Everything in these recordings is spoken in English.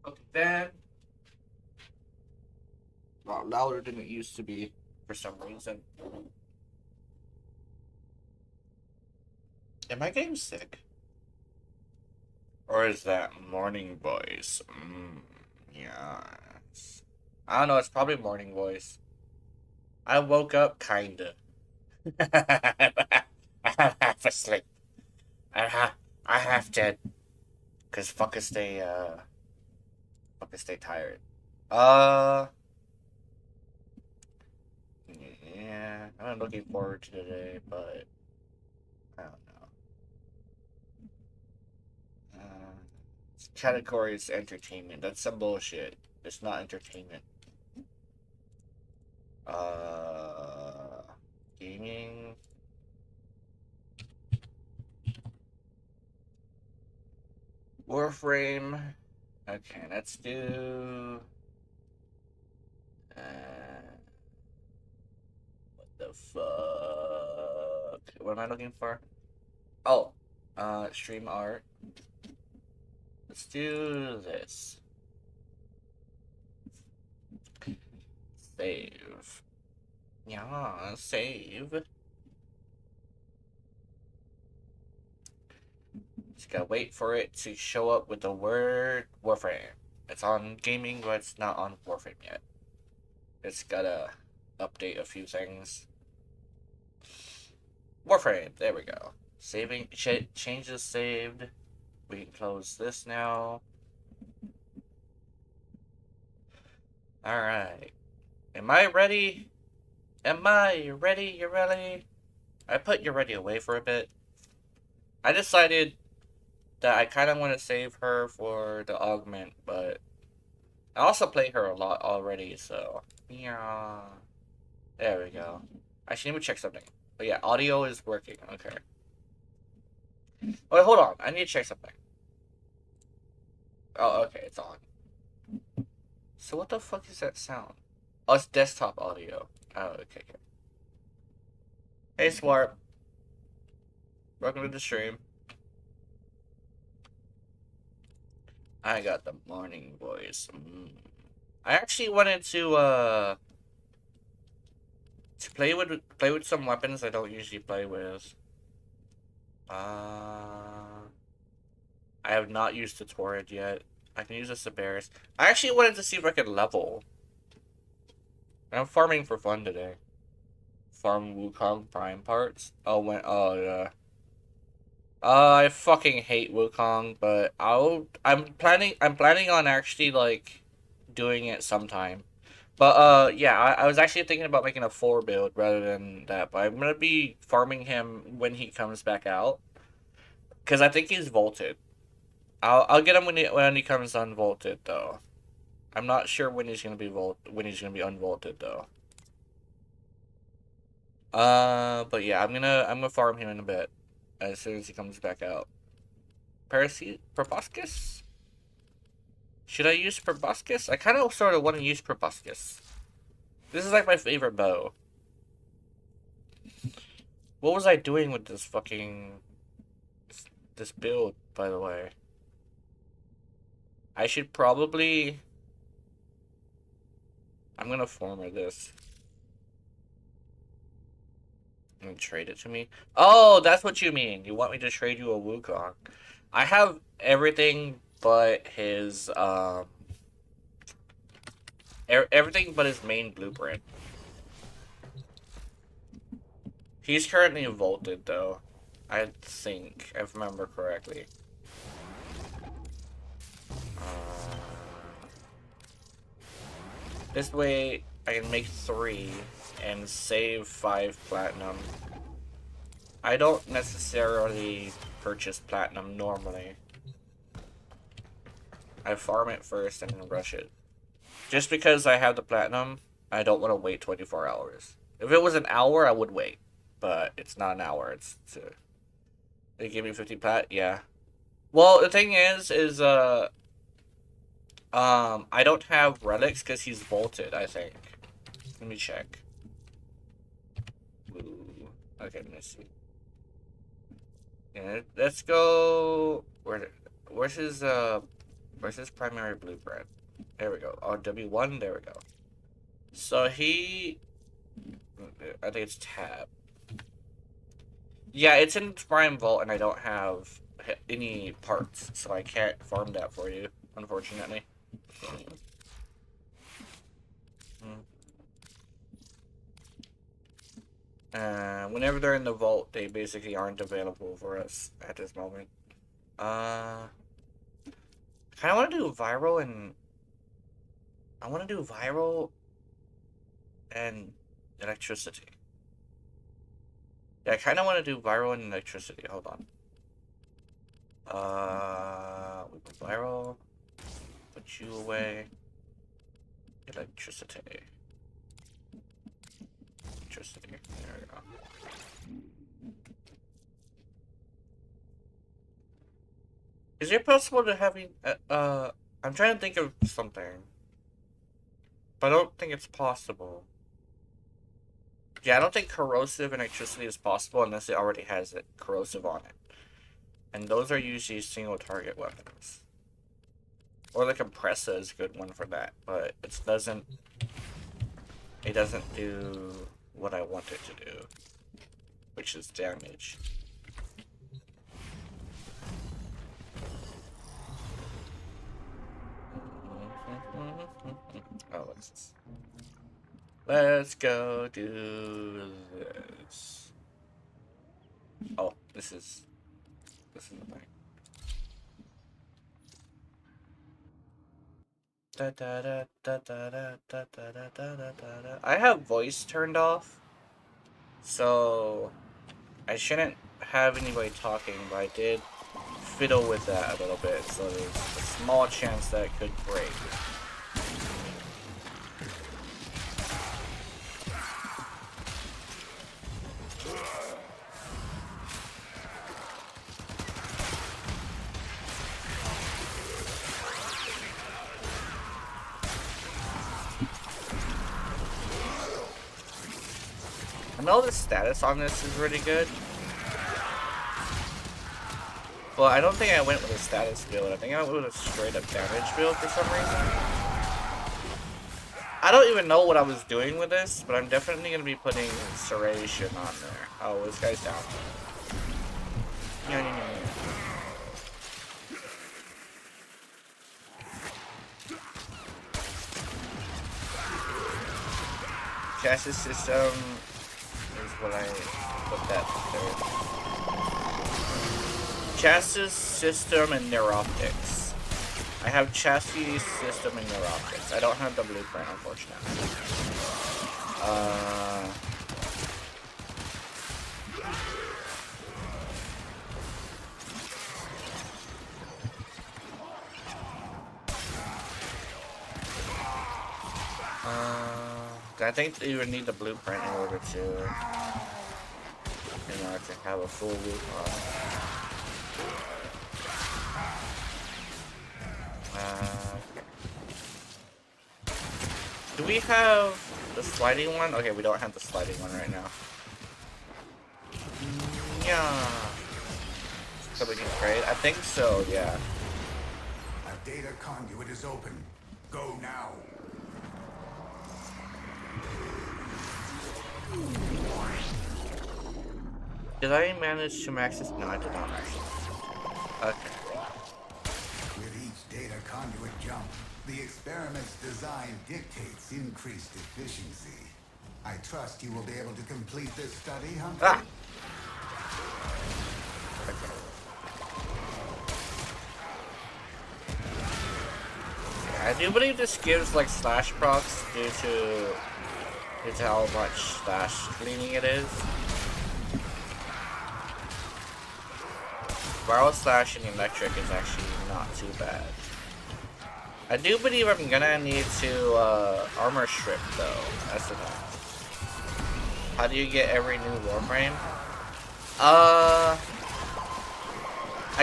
Okay, then. Wow, louder than it used to be for some reason. Am I getting sick? Or is that morning voice? Yes. I don't know, it's probably morning voice. I woke up kinda. I'm half asleep. I have to, cause fuckers stay tired. Uh, yeah, I'm looking forward to today, but I don't know. Category is entertainment. That's some bullshit. It's not entertainment. Uh, gaming. Warframe. Okay, let's do. What the fuck? What am I looking for? Oh, stream art. Let's do this. Save. Yeah, save. Just gotta wait for it to show up with the word Warframe. It's on gaming, but it's not on Warframe yet. It's gotta update a few things. Warframe, there we go. Saving, changes saved. We can close this now. Alright. Am I ready? Am I ready? You ready? I put you ready away for a bit. I decided that I kind of want to save her for the augment, but I also play her a lot already, so yeah. There we go. I should even check something. But yeah, audio is working. Okay. Wait, hold on. I need to check something. Oh, okay, it's on. So what the fuck is that sound? Oh, it's desktop audio. Oh, okay. Hey, Swarp. Welcome to the stream. I got the morning voice. I actually wanted to play with some weapons I don't usually play with. I have not used the Torrid yet. I can use the Sabaris. I actually wanted to see if I could level. I'm farming for fun today. Farm Wukong Prime parts. Yeah. I fucking hate Wukong, but I'm planning on actually like doing it sometime. But yeah, I was actually thinking about making a 4 build rather than that, but I'm gonna be farming him when he comes back out. Cause I think he's vaulted. I'll get him when he comes unvaulted though. I'm not sure when he's gonna be unvaulted though. But yeah, I'm gonna farm him in a bit as soon as he comes back out. Proboscis? Should I use Proboscis? I kind of sort of want to use Proboscis. This is like my favorite bow. What was I doing with this fucking this build, by the way? I should probably. I'm gonna former this. And trade it to me. Oh, that's what you mean. You want me to trade you a Wukong? I have everything but his everything but his main blueprint. He's currently vaulted though. I think, if I remember correctly. This way I can make 3 and save 5 platinum. I don't necessarily purchase platinum normally. I farm it first and then rush it. Just because I have the platinum, I don't want to wait 24 hours. If it was an hour, I would wait. But it's not an hour. They give me 50 plat? Yeah. Well, the thing is I don't have relics because he's vaulted, I think. Let me check. Ooh. Okay, let me see. Yeah, let's go. Where's his Where's his primary blueprint? There we go. Oh, W1, there we go. So he... I think it's tab. Yeah, it's in Prime Vault, and I don't have any parts, so I can't farm that for you, unfortunately. Whenever they're in the vault, they basically aren't available for us at this moment. I kind of want to do viral and... I want to do viral and electricity. Yeah, I kind of want to do viral and electricity. Hold on. We put viral. Put you away. Electricity. Electricity. There we go. Is it possible to have... I'm trying to think of something. But I don't think it's possible. Yeah, I don't think corrosive and electricity is possible unless it already has it corrosive on it. And those are usually single target weapons. Or the compressor is a good one for that, but it doesn't do what I want it to do, which is damage. Oh, what's this? Let's go do this. Oh, this is the thing. I have voice turned off, so I shouldn't have anybody talking, but I did fiddle with that a little bit, so there's a small chance that it could break. I know the status on this is really good. Well, I don't think I went with a status build. I think I went with a straight up damage build for some reason. I don't even know what I was doing with this, but I'm definitely going to be putting Serration on there. Oh, this guy's down. Chassis system is what I put that there. Chassis system and neuroptics. I have chassis system and neuroptics. I don't have the blueprint, unfortunately. I think you would need the blueprint in order to have a full loop on. Do we have the sliding one? Okay, we don't have the sliding one right now. Yeah. So we can trade? I think so, yeah. A data conduit is open. Go now. Did I manage to max this? No, I did not actually. Okay. With each data conduit jump, the experiment's design dictates increased efficiency. I trust you will be able to complete this study, Hunter. Ah! Okay. I do believe this gives like slash procs due to how much slash cleaning it is. Viral slash and electric is actually not too bad. I do believe I'm gonna need to armor strip though. That's the thing. How do you get every new warframe? I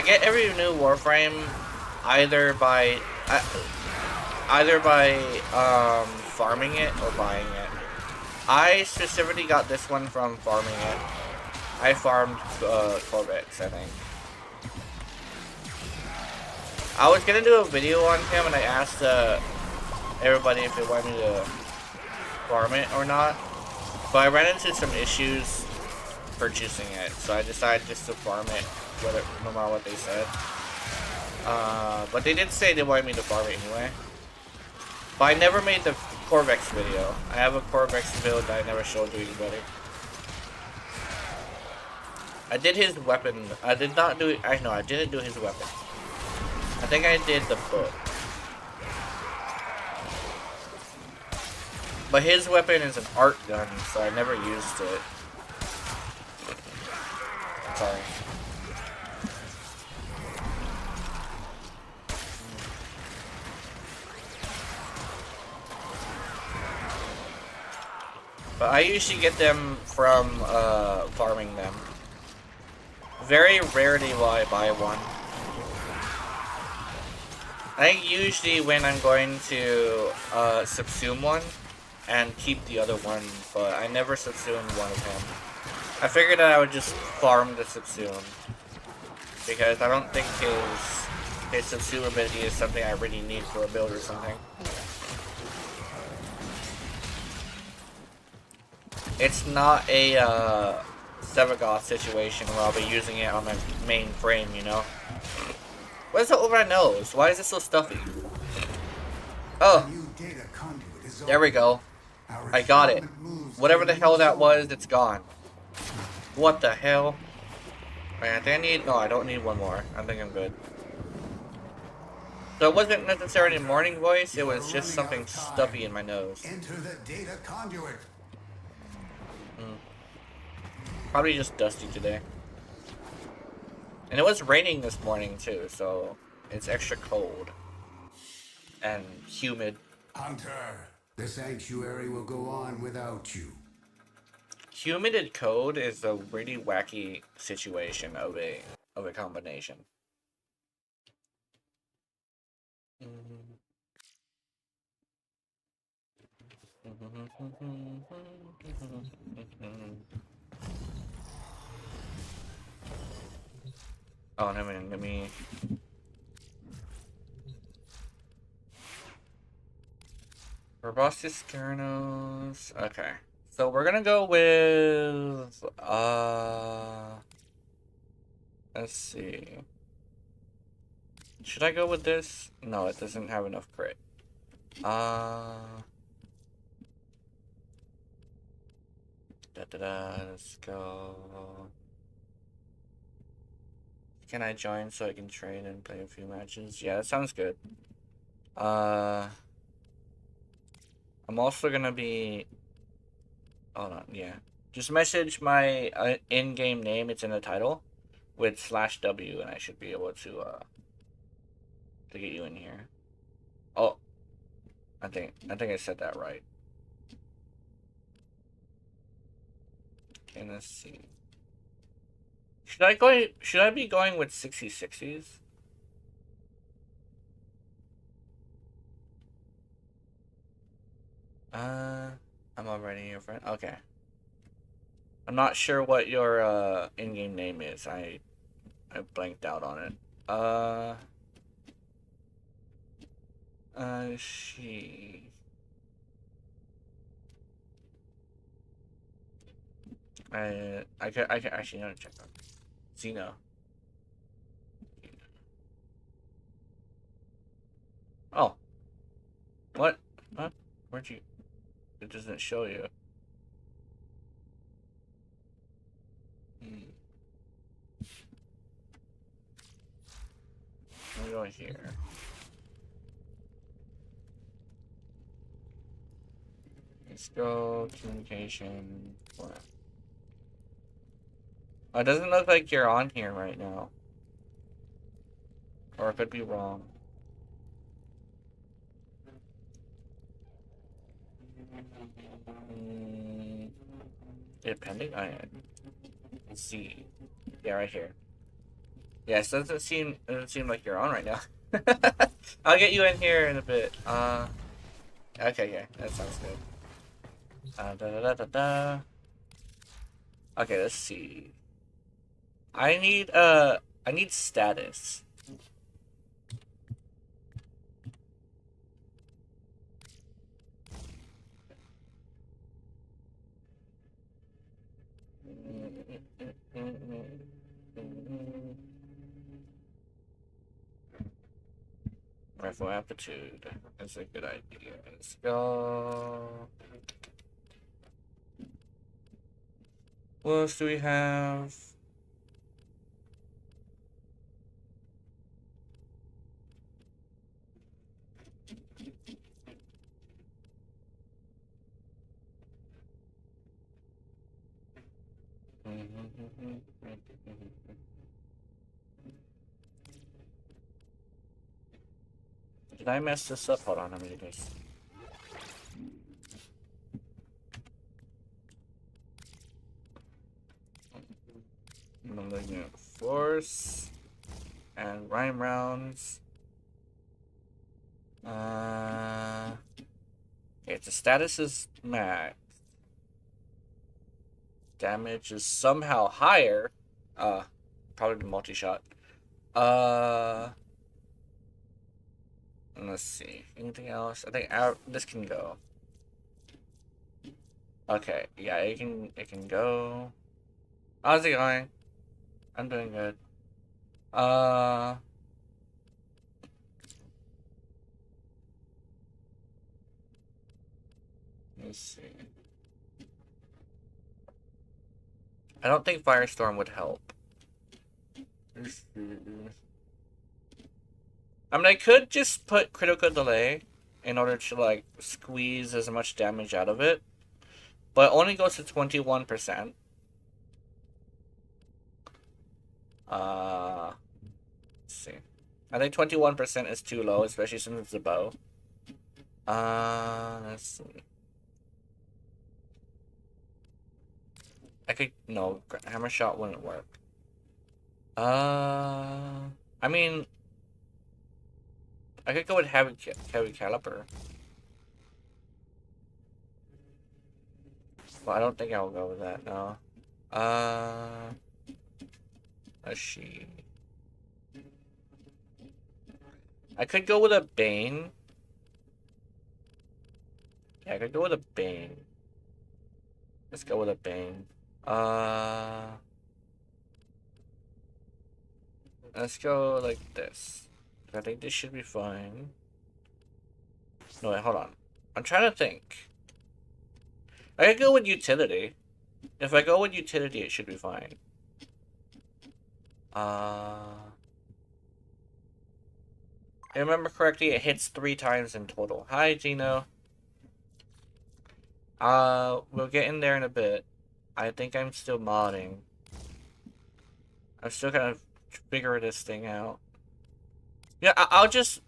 get every new warframe either by farming it or buying it. I specifically got this one from farming it. I farmed Corvettes, I think. I was gonna do a video on him, and I asked everybody if they wanted me to farm it or not. But I ran into some issues purchasing it, so I decided just to farm it, no matter what they said. But they did say they wanted me to farm it anyway. But I never made the Corvex video. I have a Corvex build that I never showed to anybody. I did his weapon. I did not do it. I know I didn't do his weapon. I think I did the book. But his weapon is an art gun, so I never used it. Sorry. But I usually get them from farming them. Very rarely will I buy one. I think usually when I'm going to subsume one and keep the other one, but I never subsumed one of him. I figured that I would just farm the subsume, because I don't think his subsume ability is something I really need for a build or something. It's not a Sevagoth situation where I'll be using it on my main frame, you know? What is up with my nose? Why is it so stuffy? Oh, there we go. I got it. Whatever the hell that was, it's gone. What the hell? Wait, I think I need... No, I don't need one more. I think I'm good. So it wasn't necessarily morning voice, it was just something stuffy in my nose. Enter the data conduit. Probably just dusty today. And it was raining this morning too, so it's extra cold. And humid. Hunter, the sanctuary will go on without you. Humided code is a really wacky situation of a combination. Oh, no, man, let me... Proboscis Gyarados. Okay. So we're gonna go with... Let's see. Should I go with this? No, it doesn't have enough crit. Let's go... Can I join so I can train and play a few matches? Yeah, that sounds good. I'm also gonna be... Hold on, yeah. Just message my in-game name, it's in the title, with /W, and I should be able to get you in here. Oh, I think I said that right. Okay, let's see. Should I be going with 60/60s? I'm already your friend. Okay. I'm not sure what your in-game name is. I blanked out on it. She. I can actually not check on Xeno. Oh. What? Huh? Where'd you? It doesn't show you. Let me go here. Let's go communication. What? Oh, it doesn't look like you're on here right now. Or I could be wrong. Pending? Oh, yeah. Let's see. Yeah, right here. Yes, it doesn't seem like you're on right now. I'll get you in here in a bit. Okay, yeah, that sounds good. Okay, let's see. I need status. Rifle aptitude. That's a good idea. Let's go. What else do we have? Did I mess this up? Hold on, let me do this. Malignant Force and Rhyme Rounds. Okay, the status is max. Damage is somehow higher. Probably the multi-shot. Let's see. Anything else? I think this can go. Okay, yeah, it can go. How's it going? I'm doing good. Let's see. I don't think Firestorm would help. I mean, I could just put critical delay in order to, like, squeeze as much damage out of it. But it only goes to 21%. Let's see. I think 21% is too low, especially since it's a bow. Let's see. No, hammer shot wouldn't work. I mean, I could go with heavy caliber. Well, I don't think I'll go with that, no. Let's see. I could go with a Bane. Yeah, I could go with a Bane. Let's go with a Bane. Let's go like this. I think this should be fine. No, wait, hold on. I'm trying to think. I could go with utility. If I go with utility, it should be fine. If I remember correctly, it hits 3 times in total. Hi, Gino. We'll get in there in a bit. I think I'm still modding. I'm still kind of figuring this thing out. Yeah, I'll just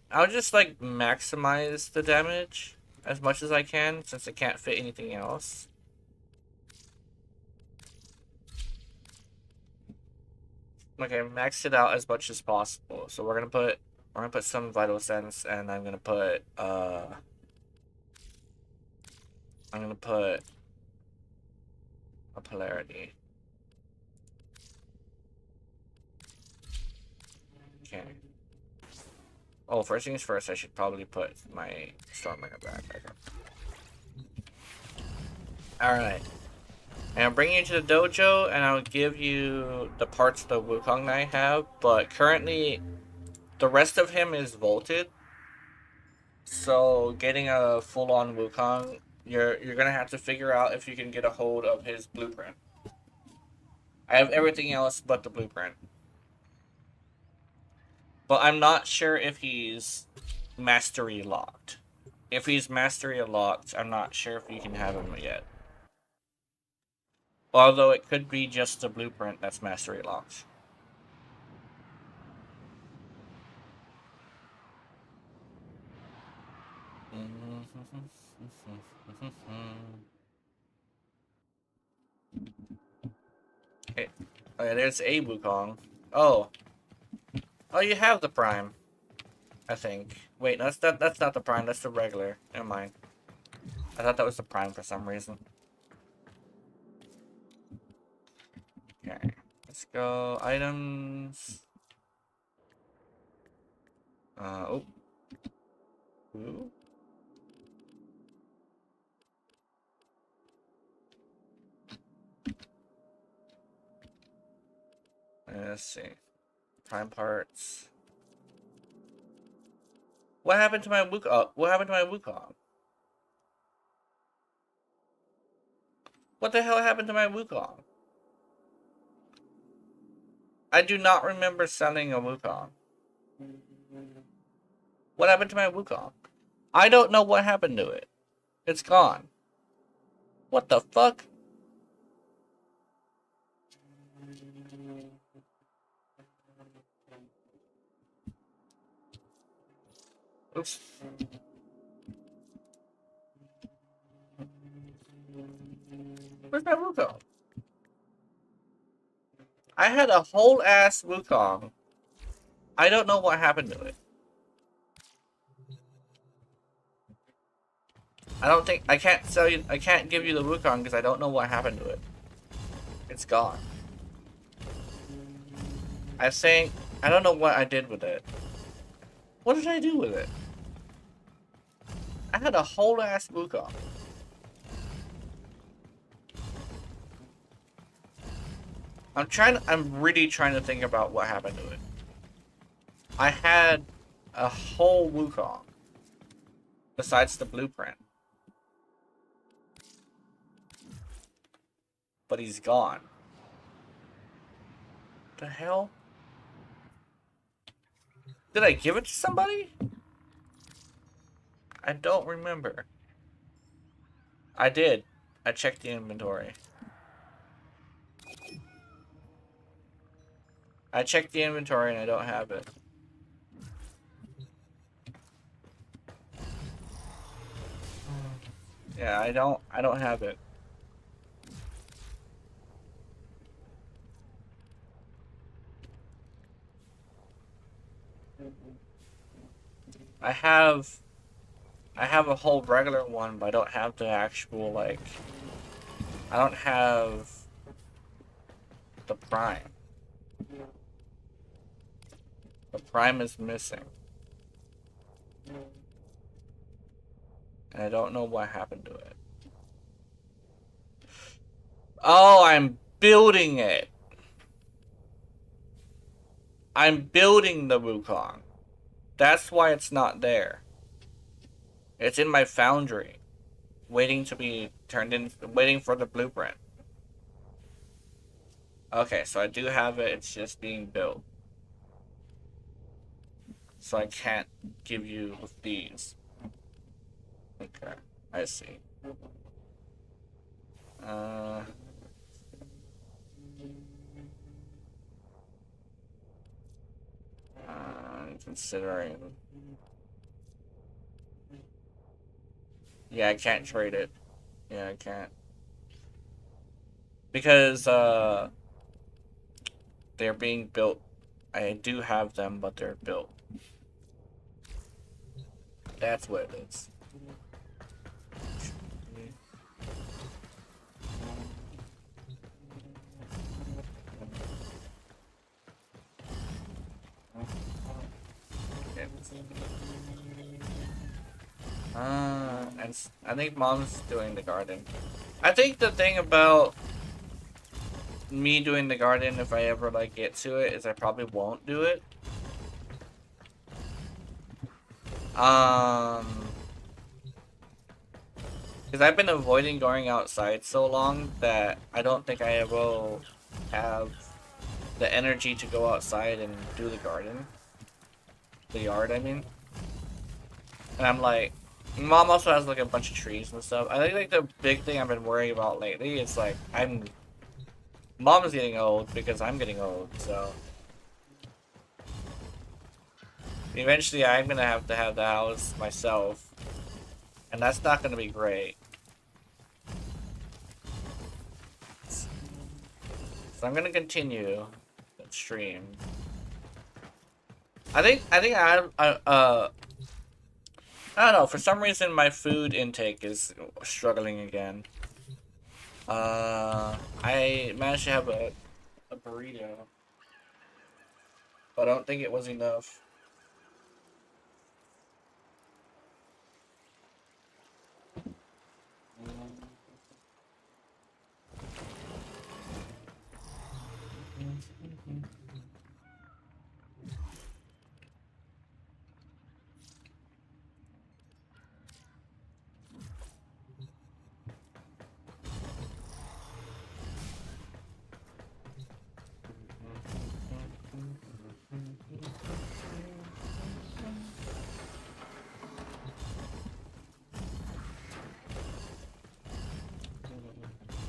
like maximize the damage as much as I can since it can't fit anything else. Okay, max it out as much as possible. So we're gonna put some vital sense, and I'm gonna put a polarity. Okay. Oh, first things first, I should probably put my Stormbringer back. Okay. Alright. And I'll bring you to the dojo, and I'll give you the parts of the Wukong I have, but currently, the rest of him is vaulted. So, getting a full-on Wukong, you're gonna have to figure out if you can get a hold of his blueprint. I have everything else but the blueprint. But I'm not sure if he's mastery locked. If he's mastery locked, I'm not sure if you can have him yet. Although it could be just the blueprint that's mastery locked. Okay. Oh yeah, there's a Wukong. Oh. Oh, you have the prime. I think. Wait, that's not the prime, that's the regular. Never mind. I thought that was the prime for some reason. Okay. Let's go. Items. Oh. Ooh. Let's see. Prime parts. What happened to my Wukong? What happened to my Wukong? What the hell happened to my Wukong? I do not remember selling a Wukong. What happened to my Wukong? I don't know what happened to it. It's gone. What the fuck? Oops. Where's my Wukong? I had a whole ass Wukong. I don't know what happened to it. I don't think I can't sell you. I can't give you the Wukong because I don't know what happened to it. It's gone. I think I don't know what I did with it. What did I do with it? I had a whole ass Wukong. I'm really trying to think about what happened to it. I had a whole Wukong. Besides the blueprint. But he's gone. The hell? Did I give it to somebody? I don't remember. I did. I checked the inventory. I checked the inventory and I don't have it. Yeah, I don't have it. I have a whole regular one, but I don't have the actual, like, I don't have the prime. The prime is missing. And I don't know what happened to it. Oh, I'm building it. I'm building the Wukong. That's why it's not there. It's in my foundry. Waiting to be turned in, waiting for the blueprint. Okay, so I do have it, it's just being built. So I can't give you these. Okay, I see. Considering. Yeah, I can't trade it. Yeah, I can't. Because, they're being built. I do have them, but they're built. That's what it is. And I think mom's doing the garden. I think the thing about me doing the garden, if I ever like get to it, is I probably won't do it. Because I've been avoiding going outside so long that I don't think I will have the energy to go outside and do the garden. The yard, I mean. And I'm like, mom also has like a bunch of trees and stuff. I think like the big thing I've been worrying about lately is like mom's getting old because I'm getting old, so eventually I'm gonna have to have the house myself. And that's not gonna be great. So I'm gonna continue the stream. I think I don't know, for some reason my food intake is struggling again. I managed to have a burrito, but I don't think it was enough.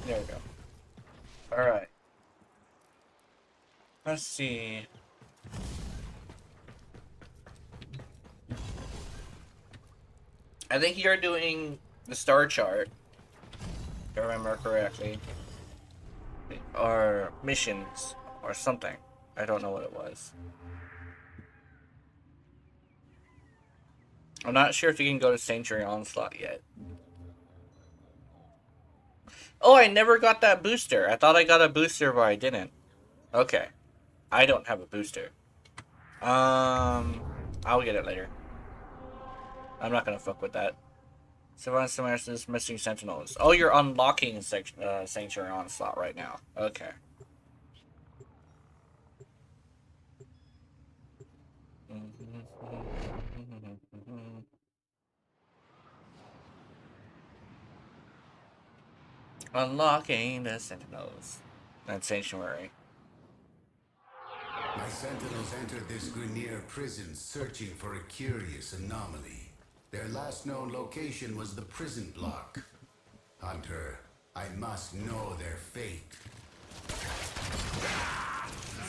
There we go. Alright. Let's see. I think you're doing the star chart, if I remember correctly. Or missions, or something. I don't know what it was. I'm not sure if you can go to Sanctuary Onslaught yet. Oh, I never got that booster. I thought I got a booster, but I didn't. Okay. I don't have a booster. I'll get it later. I'm not gonna fuck with that. Savannah Samaris missing Sentinels. Oh, you're unlocking Sanctuary Onslaught right now. Okay. Unlocking the Sentinels. And Sanctuary. My sentinels entered this Grenier prison searching for a curious anomaly. Their last known location was the prison block. Hunter, I must know their fate.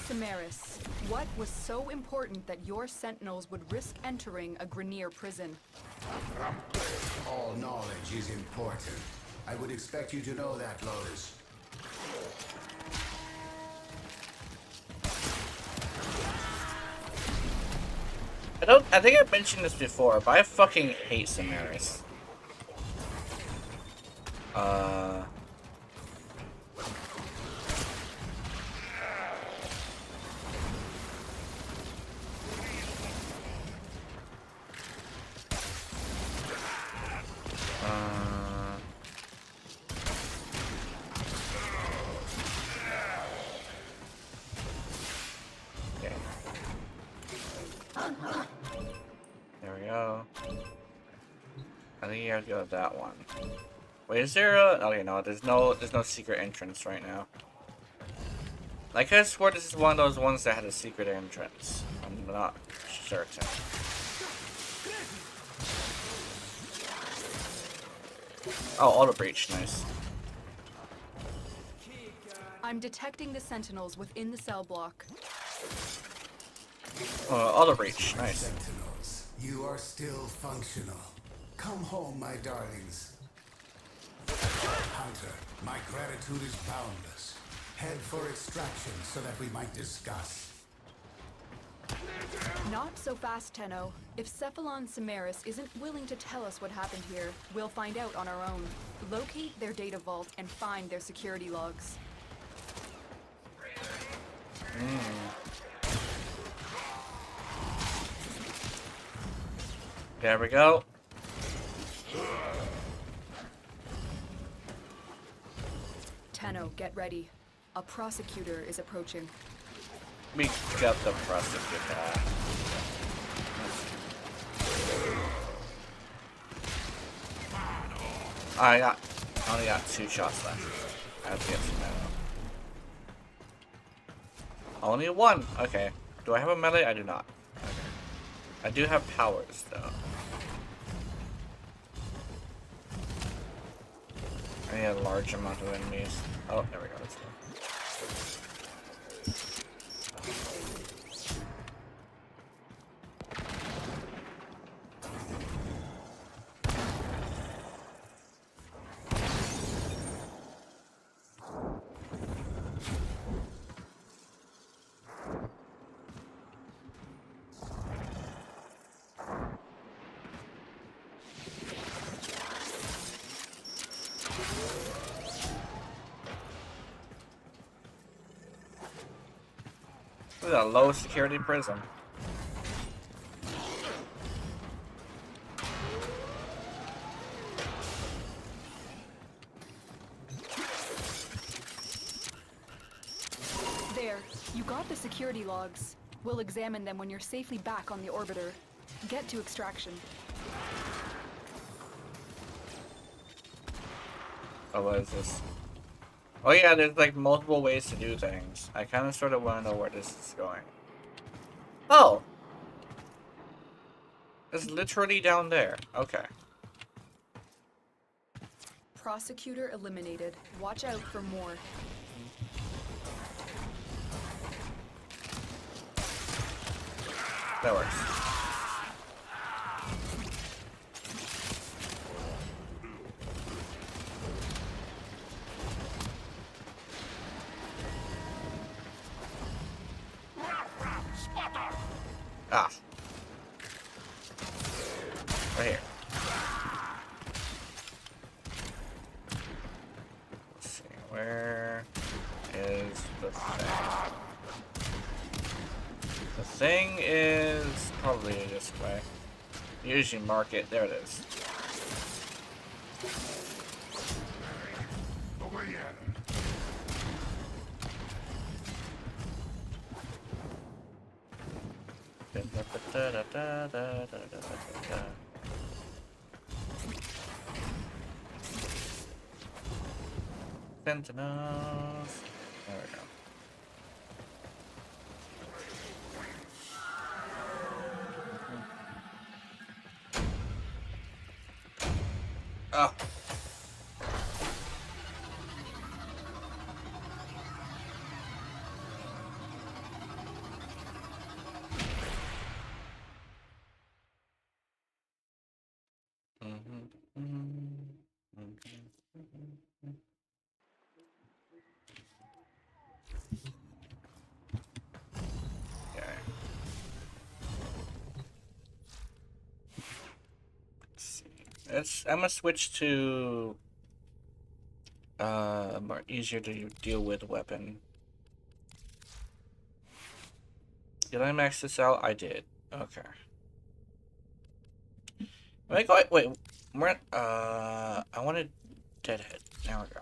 Samaris, what was so important that your sentinels would risk entering a Grenier prison? All knowledge is important. I would expect you to know that, Lotus. I think I've mentioned this before, but I fucking hate Samaris. Okay. There we go. I think you have to go with that one. Wait, is there a... Okay, no, there's no secret entrance right now. I could have swore this is one of those ones that had a secret entrance. I'm not certain. Oh, auto breach, nice. I'm detecting the sentinels within the cell block. Auto breach, nice. Sentinels, you are still functional. Come home, my darlings. Hunter, my gratitude is boundless. Head for extraction so that we might discuss. Not so fast, Tenno. If Cephalon Samaris isn't willing to tell us what happened here, we'll find out on our own. Locate their data vault and find their security logs. There we go. Tenno, get ready. A prosecutor is approaching. We got the prosecutor. I only got 2 shots left. I have to get some ammo. Only 1. Okay. Do I have a melee? I do not. Okay. I do have powers though. I need a large amount of enemies. Oh, there we go. Let's go. This is a low security prison. There, you got the security logs. We'll examine them when you're safely back on the orbiter. Get to extraction. Oh, what is this? Oh yeah, there's like multiple ways to do things. I kind of sort of want to know where this is going. Oh! It's literally down there. Okay. Prosecutor eliminated. Watch out for more. That works. Ah. Right here. Let's see, where is the thing? The thing is probably this way. Usually mark it. There it is. Sentinels. There we go. Oh. I'm gonna switch to a more easier to deal with weapon. Did I max this out? I did. Okay. Wait, where? I wanted Deadhead. There we go.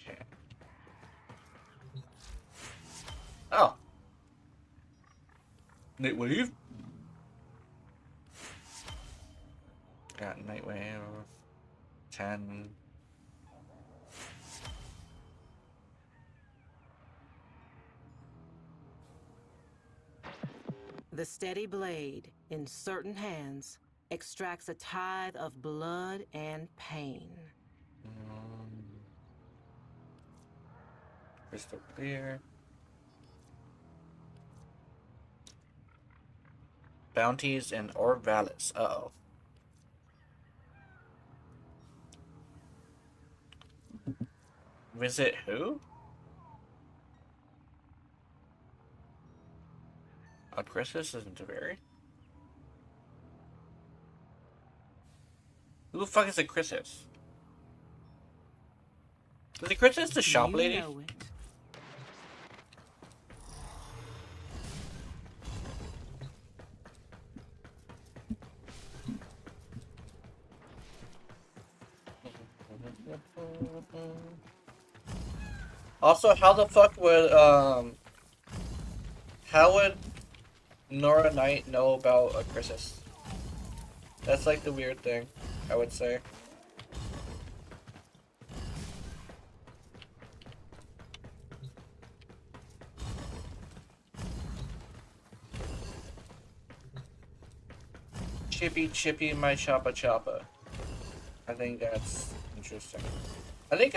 Okay. Oh. Nightwave? Got Nightwave. 10. The steady blade, in certain hands, extracts a tithe of blood and pain. Crystal clear. Bounties and Orvalis. Uh-oh. Visit who? Chrysis isn't a very. Who the fuck is a Chrysis? Is the Chrysis the shop lady? You know it. Also, how the fuck would how would Nora Knight know about a Chrysis? That's like the weird thing, I would say. Chippy Chippy my Choppa Choppa. I think that's interesting. I think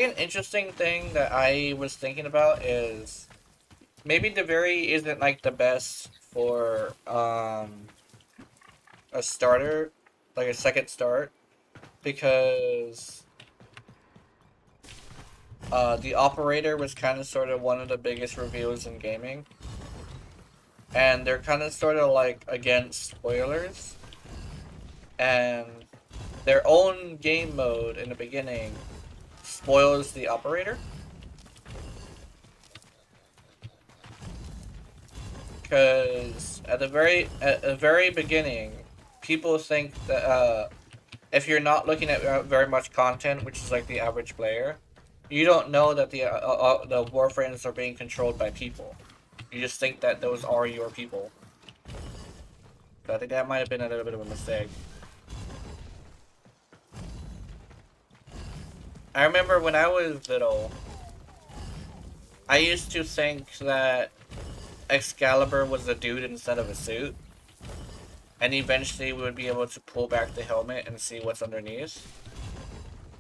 an interesting thing that I was thinking about is maybe Deveri isn't like the best for a starter, like a second start, because the operator was kind of sort of one of the biggest reveals in gaming, and they're kind of sort of like against spoilers, and their own game mode in the beginning spoils the operator. Because at the very beginning, people think that if you're not looking at very much content, which is like the average player, you don't know that the warframes are being controlled by people. You just think that those are your people. So I think that might have been a little bit of a mistake. I remember when I was little, I used to think that Excalibur was a dude instead of a suit. And eventually we would be able to pull back the helmet and see what's underneath.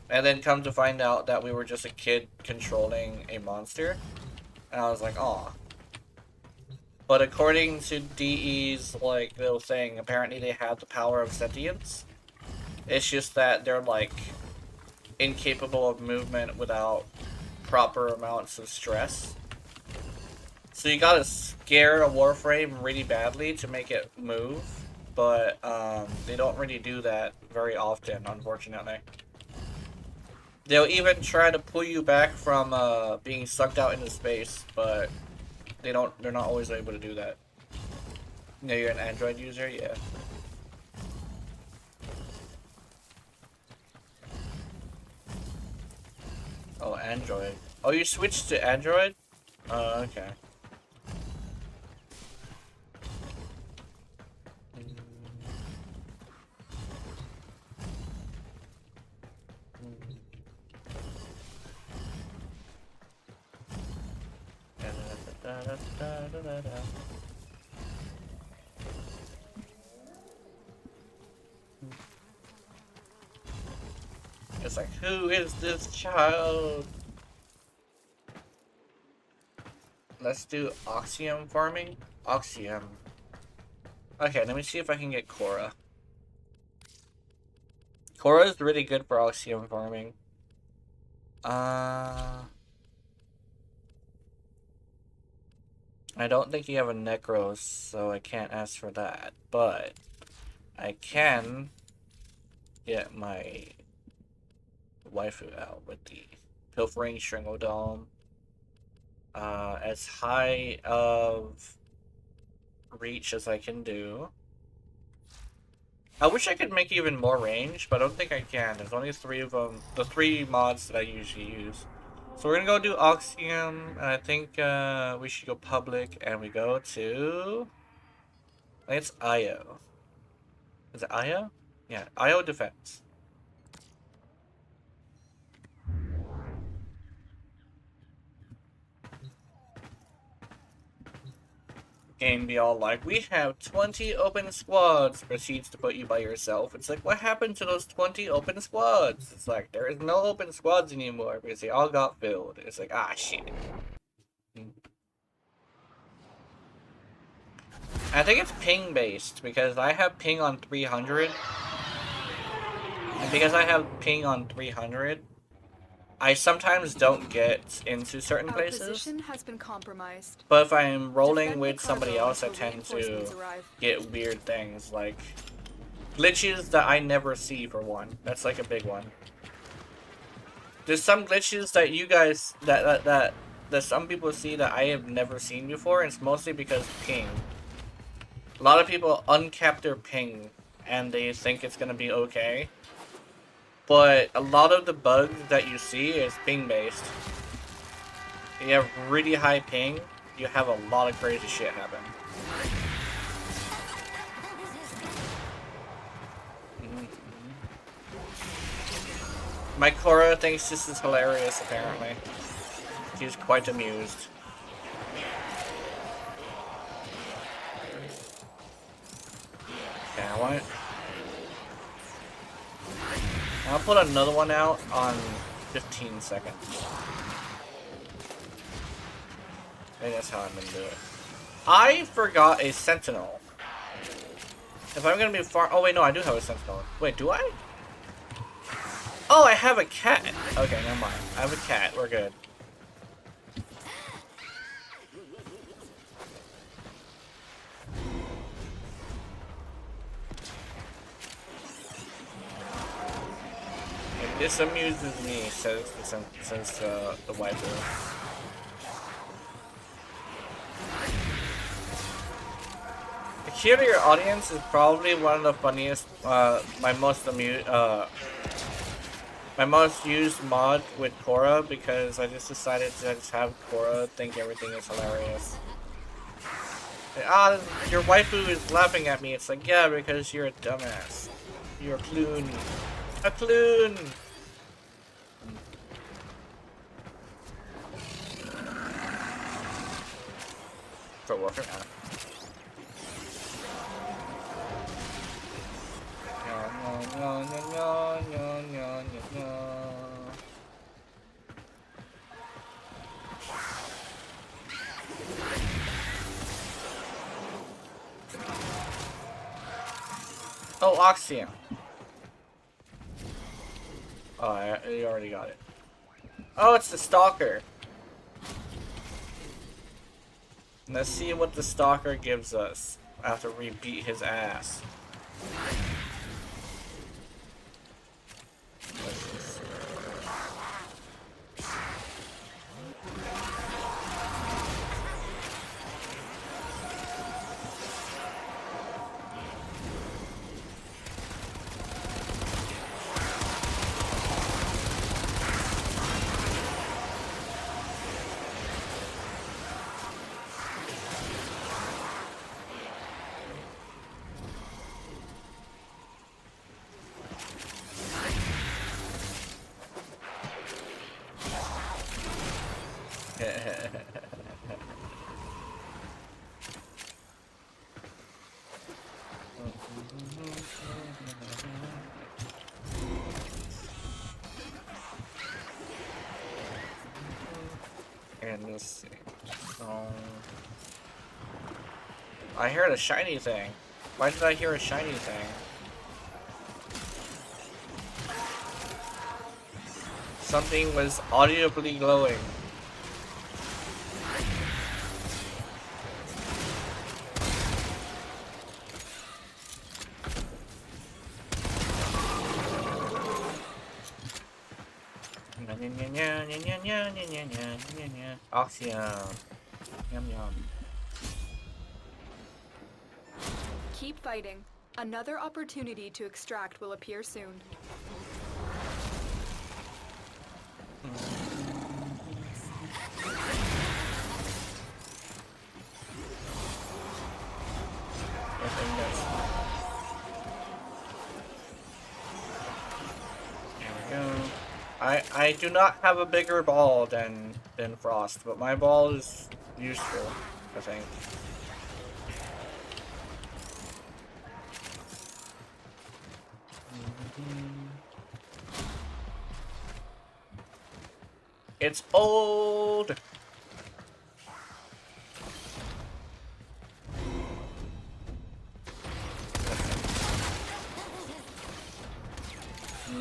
And then come to find out that we were just a kid controlling a monster. And I was like, aw. But according to DE's like little thing, apparently they have the power of sentience. It's just that they're like incapable of movement without proper amounts of stress. So you gotta scare a warframe really badly to make it move, but they don't really do that very often, unfortunately. They'll even try to pull you back from being sucked out into space, but they're not always able to do that. No, you're an Android user? Yeah. Oh, Android. Oh, you switched to Android? Oh, okay. It's like, who is this child? Let's do Oxium farming. Oxium. Okay, let me see if I can get Cora. Cora is really good for Oxium farming. I don't think you have a Necros, so I can't ask for that. But I can get my waifu out with the Pilfering Stringodome. As high of reach as I can do. I wish I could make even more range, but I don't think I can. There's only 3 of them, the 3 mods that I usually use. So we're gonna go do Oxium, and I think we should go public, and we go to... I think it's IO. Is it IO? Yeah, IO Defense. Game be all like, we have 20 open squads, proceeds to put you by yourself. It's like, what happened to those 20 open squads? It's like, there is no open squads anymore because they all got filled. It's like, ah, shit. I think it's ping based because I have ping on 300. And because I have ping on 300, I sometimes don't get into certain places. Position has been compromised. But if I'm rolling Defend with the somebody cargo else, I until tend to reinforcements arrive. get weird things, like glitches that I never see, for one. That's like a big one. There's some glitches that you guys, that some people see that I have never seen before, and it's mostly because ping. A lot of people uncap their ping, and they think it's gonna be okay. But a lot of the bugs that you see is ping based. If you have really high ping, you have a lot of crazy shit happen. My Cora thinks this is hilarious, apparently. She's quite amused. Okay, I want it. I'll put another one out on 15 seconds. I think that's how I'm gonna do it. I forgot a sentinel. If I'm gonna be far— oh wait, no, I do have a sentinel. Wait, do I? Oh, I have a cat. Okay, never mind. I have a cat. We're good. This amuses me, says the waifu. Peculiar Audience is probably one of the funniest, my most used mod with Korra, because I just decided to just have Korra think everything is hilarious. Ah, your waifu is laughing at me. It's like, yeah, because you're a dumbass. You're a clune. A clune! For Walker now. No, no, no, no, no, no, no. Oh, Oxium. Oh, you already got it. Oh, it's the Stalker. Let's see what the Stalker gives us after we beat his ass. And let's see. I heard a shiny thing. Why did I hear a shiny thing? Something was audibly glowing. Oxium. Yum yum. Keep fighting. Another opportunity to extract will appear soon. I do not have a bigger ball than Frost, but my ball is useful, I think. It's old.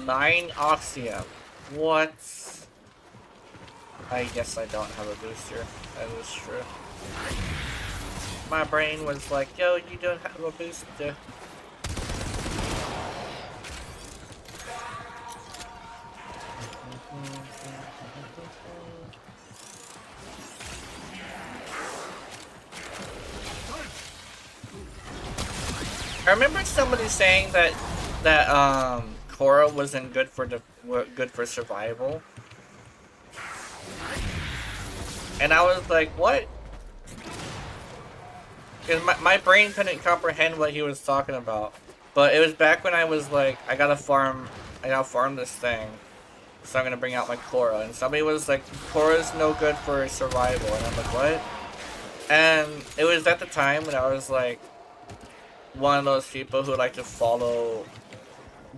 Nine Oxium. What? I guess I don't have a booster. That is true. My brain was like, yo, you don't have a booster. I remember somebody saying that Korra wasn't good for survival, and I was like, what? Because my brain couldn't comprehend what he was talking about. But it was back when I was like, I gotta farm this thing, so I'm gonna bring out my Korra, and somebody was like, Korra's no good for survival, and I'm like, what? And it was at the time when I was like one of those people who like to follow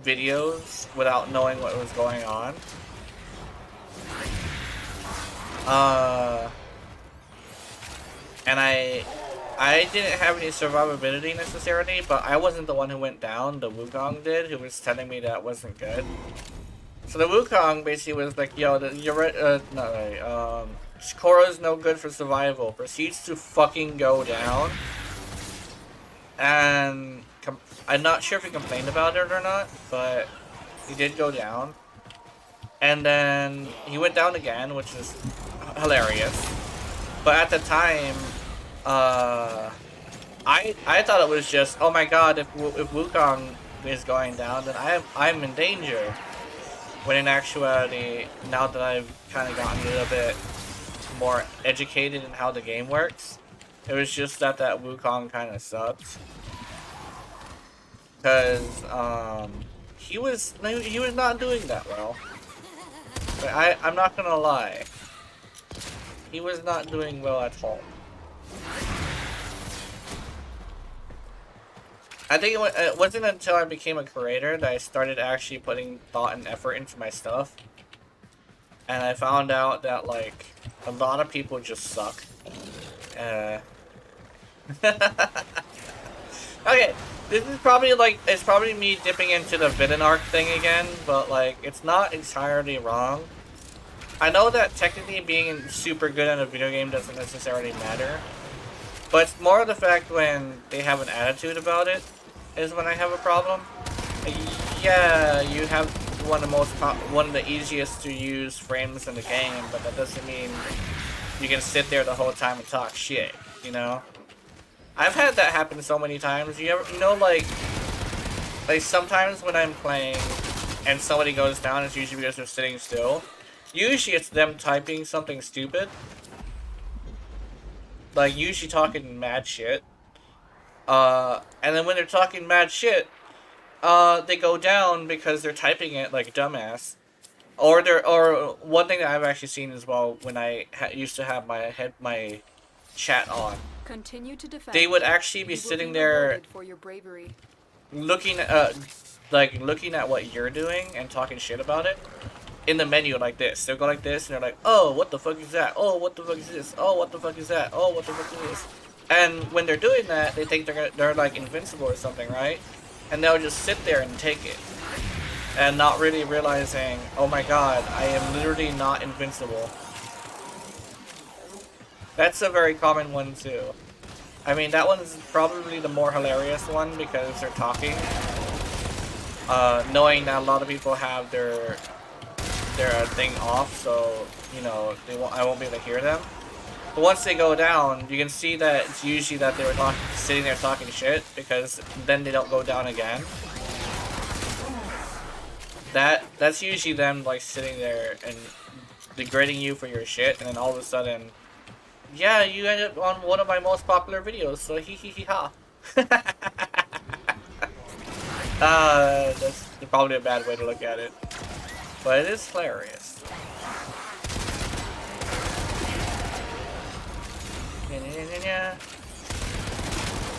videos without knowing what was going on. And I didn't have any survivability necessarily, but I wasn't the one who went down. The Wukong did, who was telling me that wasn't good. So the Wukong basically was like, yo, Korra's no good for survival. Proceeds to fucking go down. And I'm not sure if he complained about it or not, but he did go down. And then he went down again, which is hilarious. But at the time, I thought it was just, oh my god, if Wukong is going down, then I'm in danger. When in actuality, now that I've kind of gotten a little bit more educated in how the game works, it was just that Wukong kind of sucked. Cause he was not doing that well. But I'm not gonna lie, he was not doing well at all. I think it wasn't until I became a creator that I started actually putting thought and effort into my stuff. And I found out that, like, a lot of people just suck. Okay, this is probably, like, it's probably me dipping into the villain arc thing again, but, like, it's not entirely wrong. I know that technically being super good at a video game doesn't necessarily matter. But it's more the fact when they have an attitude about it is when I have a problem. Yeah, you have one of the easiest to use frames in the game, but that doesn't mean you can sit there the whole time and talk shit, you know? I've had that happen so many times. You know, like sometimes when I'm playing and somebody goes down, it's usually because they're sitting still. Usually it's them typing something stupid. Like, usually talking mad shit. And then when they're talking mad shit, they go down because they're typing it like a dumbass. Or one thing that I've actually seen as well when I used to have my chat on. Continue to defend. They would actually be sitting there for your bravery. looking at what you're doing and talking shit about it. In the menu like this. They'll go like this and they're like, oh, what the fuck is that? Oh, what the fuck is this? Oh, what the fuck is that? Oh, what the fuck is this? And when they're doing that, they think they're like invincible or something, right? And they'll just sit there and take it. And not really realizing, oh my god, I am literally not invincible. That's a very common one too. I mean, that one's probably the more hilarious one because they're talking. Knowing that a lot of people have their thing off, so you know I won't be able to hear them. But once they go down, you can see that it's usually that they were sitting there talking shit because then they don't go down again. That's usually them like sitting there and degrading you for your shit, and then all of a sudden, yeah, you ended up on one of my most popular videos, so hee hee hee ha. That's probably a bad way to look at it. But it is hilarious.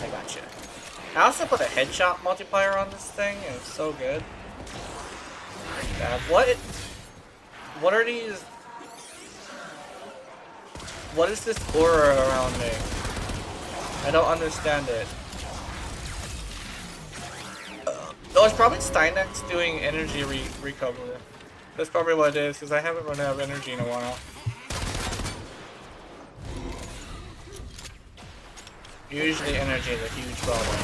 I gotcha. I also put a headshot multiplier on this thing, and it's so good. What are these? What is this aura around me? I don't understand it. Oh, it's probably Steinex doing energy recovery. That's probably what it is, because I haven't run out of energy in a while. Usually energy is a huge problem.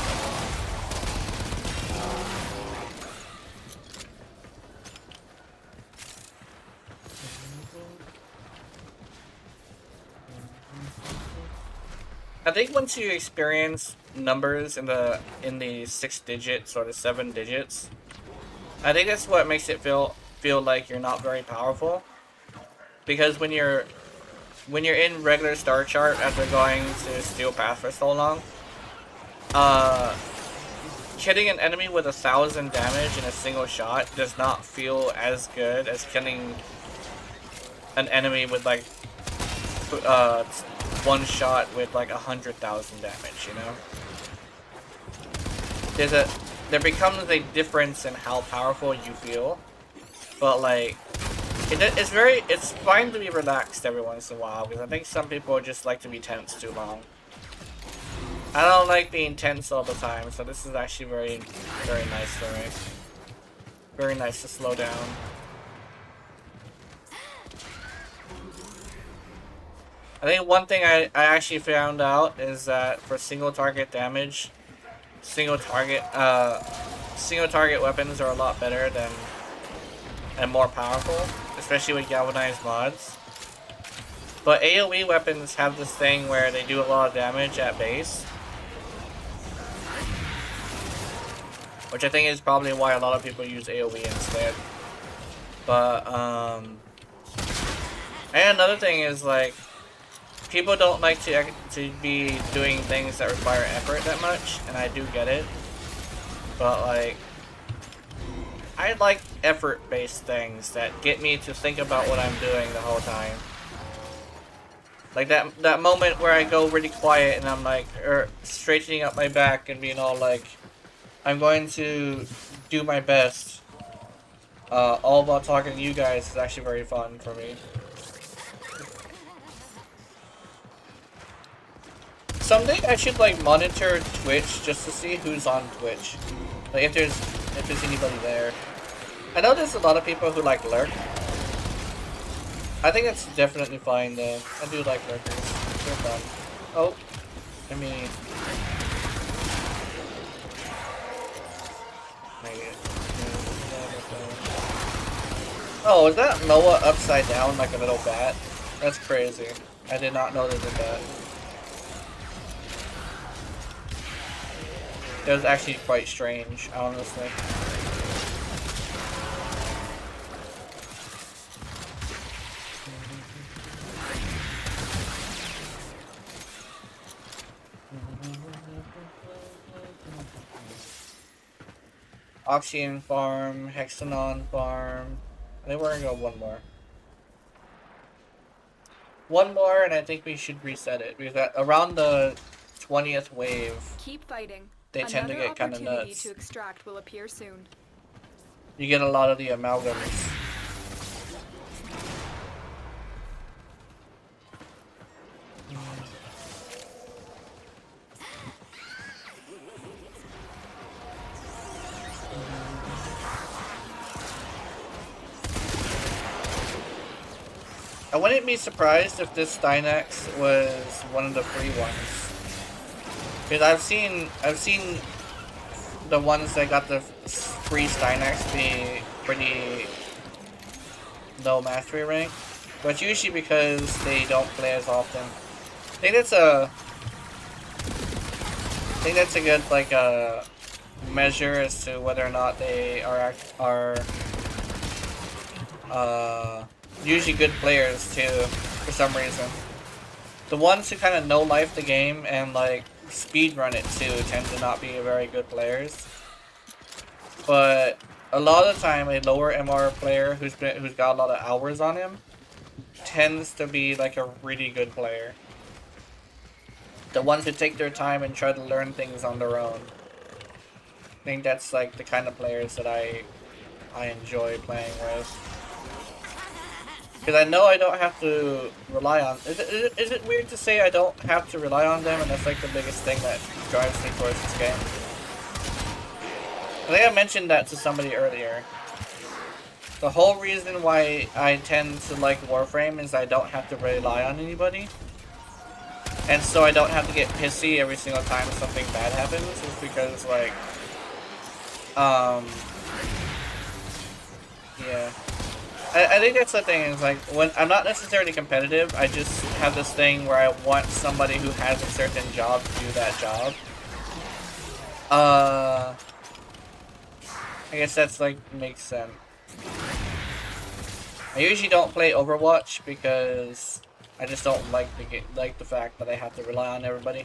I think once you experience numbers in the 6 digits or the 7 digits, I think that's what makes it feel like you're not very powerful. Because when you're in regular star chart after going to Steel Path for so long, hitting an enemy with 1,000 damage in a single shot does not feel as good as killing an enemy with like one shot with like 100,000 damage, you know? There becomes a difference in how powerful you feel, but like, it's fine to be relaxed every once in a while, because I think some people just like to be tense too long. I don't like being tense all the time, so this is actually very, very nice for me. Very nice to slow down. I think one thing I actually found out is that for single target damage, single target weapons are a lot better than and more powerful, especially with galvanized mods. But AoE weapons have this thing where they do a lot of damage at base, which I think is probably why a lot of people use AoE instead. But and another thing is like people don't like to be doing things that require effort that much, and I do get it. But like I like effort-based things that get me to think about what I'm doing the whole time. Like that moment where I go really quiet and I'm like, straightening up my back and being all like, I'm going to do my best. All while talking to you guys is actually very fun for me. Someday I should like monitor Twitch just to see who's on Twitch. Like if there's anybody there. I know there's a lot of people who like lurk. I think it's definitely fine though. I do like lurkers. They're fun. Oh, I mean, oh, is that Noah upside down like a little bat? That's crazy. I did not know they did that. It was actually quite strange, honestly. Oxygen farm, Hexanon farm. I think we're gonna go one more. One more, and I think we should reset it because around the 20th wave, Keep fighting. they tend to get kind of Another opportunity nuts. to extract will appear soon. You get a lot of the amalgams. I wouldn't be surprised if this Stynax was one of the free ones. Because I've seen the ones that got the free Stynax be pretty low mastery rank. But it's usually because they don't play as often. I think that's a good like measure as to whether or not they are usually good players too, for some reason. The ones who kind of know life the game and like speed run it too tend to not be very good players. But a lot of the time, a lower MR player who's got a lot of hours on him tends to be like a really good player. The ones who take their time and try to learn things on their own. I think that's like the kind of players that I enjoy playing with. Because I know I don't have to rely on... Is it weird to say I don't have to rely on them, and that's like the biggest thing that drives me towards this game? I think I mentioned that to somebody earlier. The whole reason why I tend to like Warframe is I don't have to rely on anybody. And so I don't have to get pissy every single time something bad happens, is because like... yeah. I think that's the thing, is like, when I'm not necessarily competitive, I just have this thing where I want somebody who has a certain job to do that job. I guess that's like, makes sense. I usually don't play Overwatch because I just don't like the fact that I have to rely on everybody.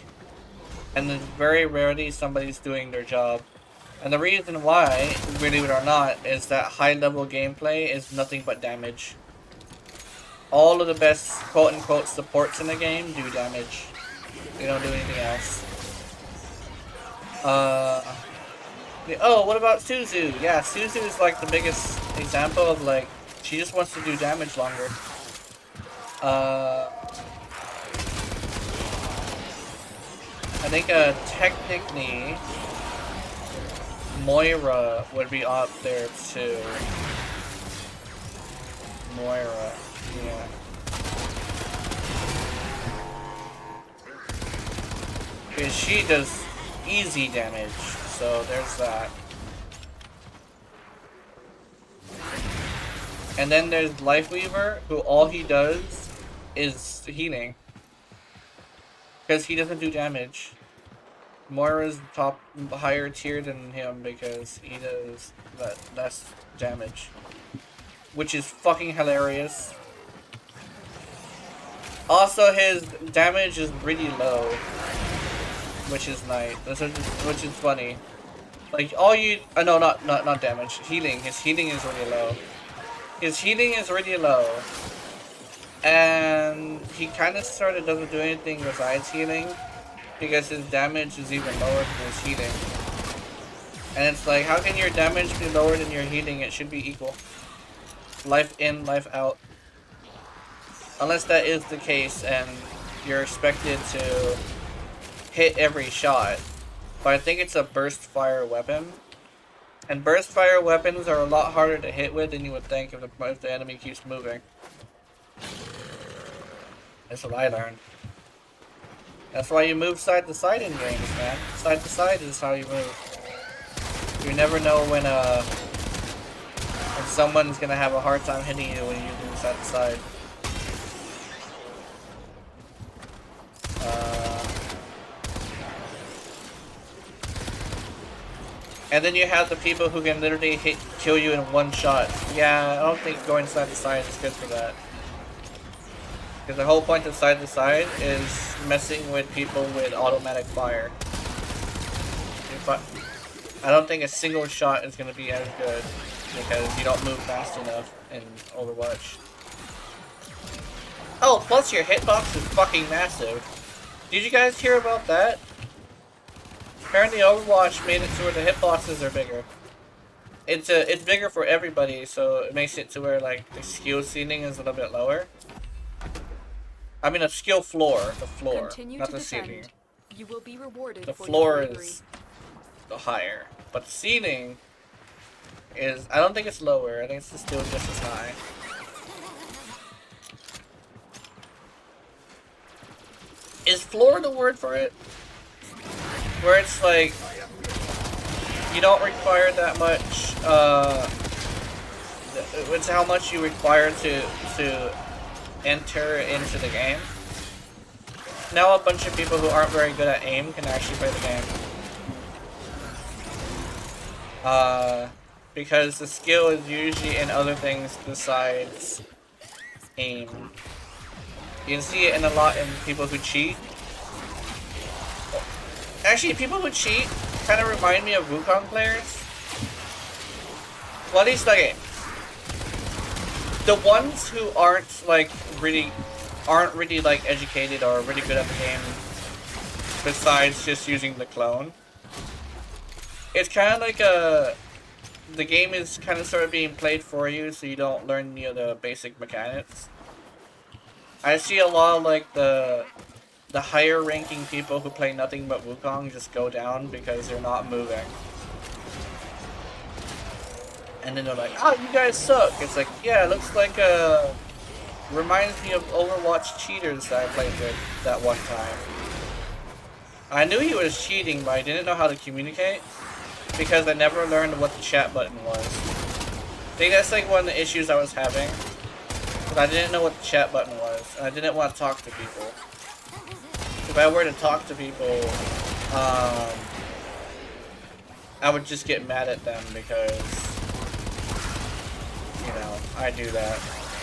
And then very rarely somebody's doing their job. And the reason why, believe it or not, is that high-level gameplay is nothing but damage. All of the best quote-unquote supports in the game do damage. They don't do anything else. Oh, what about Suzu? Yeah, Suzu is like the biggest example of like, she just wants to do damage longer. I think technically Moira would be up there too. Moira, yeah. Because she does easy damage, so there's that. And then there's Lifeweaver, who all he does is healing. Because he doesn't do damage. Moira's top higher tier than him because he does less damage, which is fucking hilarious. Also, his damage is really low, which is nice. Which is funny. Like all you, no, not damage. Healing. His healing is really low. His healing is really low, and he kind of sort of doesn't do anything besides healing, because his damage is even lower than his healing. And it's like, how can your damage be lower than your healing? It should be equal. Life in, life out. Unless that is the case and you're expected to hit every shot. But I think it's a burst fire weapon. And burst fire weapons are a lot harder to hit with than you would think if the enemy keeps moving. That's what I learned. That's why you move side to side in games, man. Side to side is how you move. You never know when someone's gonna have a hard time hitting you when you move side to side. And then you have the people who can literally kill you in one shot. Yeah, I don't think going side to side is good for that. Because the whole point of side to side is messing with people with automatic fire. I don't think a single shot is going to be as good because you don't move fast enough in Overwatch. Oh, plus your hitbox is fucking massive. Did you guys hear about that? Apparently Overwatch made it to where the hitboxes are bigger. It's bigger for everybody, so it makes it to where like the skill ceiling is a little bit lower. I mean a skill floor, the floor, not the ceiling. You will be rewarded the for floor your bravery. is the higher, but the ceiling is, I don't think it's lower, I think it's still just as high. Is floor the word for it? Where it's like, you don't require that much, it's how much you require to enter into the game. Now a bunch of people who aren't very good at aim can actually play the game. Because the skill is usually in other things besides aim. You can see it in a lot in people who cheat. Actually, people who cheat kind of remind me of Wukong players. Well, at least like the ones who aren't really like educated or really good at the game, besides just using the clone. It's kind of like the game is kind of sort of being played for you, so you don't learn any of the basic mechanics. I see a lot of like the higher ranking people who play nothing but Wukong just go down because they're not moving. And then they're like, oh, you guys suck. It's like, yeah, it looks like reminds me of Overwatch cheaters that I played with that one time. I knew he was cheating, but I didn't know how to communicate because I never learned what the chat button was. I think that's like one of the issues I was having. But I didn't know what the chat button was, and I didn't want to talk to people. If I were to talk to people, I would just get mad at them because, you know, I do that.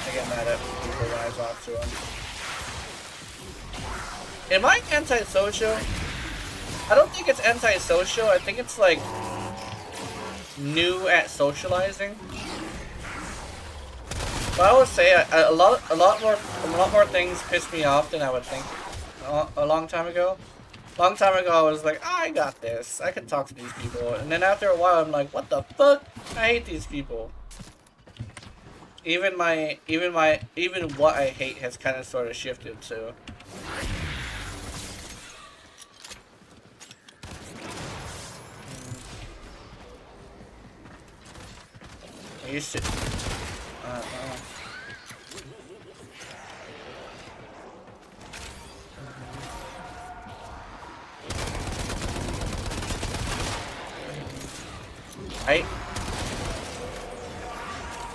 I get mad at people when I talk to them. Am I antisocial? I don't think it's antisocial. I think it's like new at socializing. But I would say a lot more things piss me off than I would think. A long time ago. Long time ago, I was like, oh, I got this. I can talk to these people. And then after a while, I'm like, what the fuck? I hate these people. Even what I hate has kind of sort of shifted to. I used to.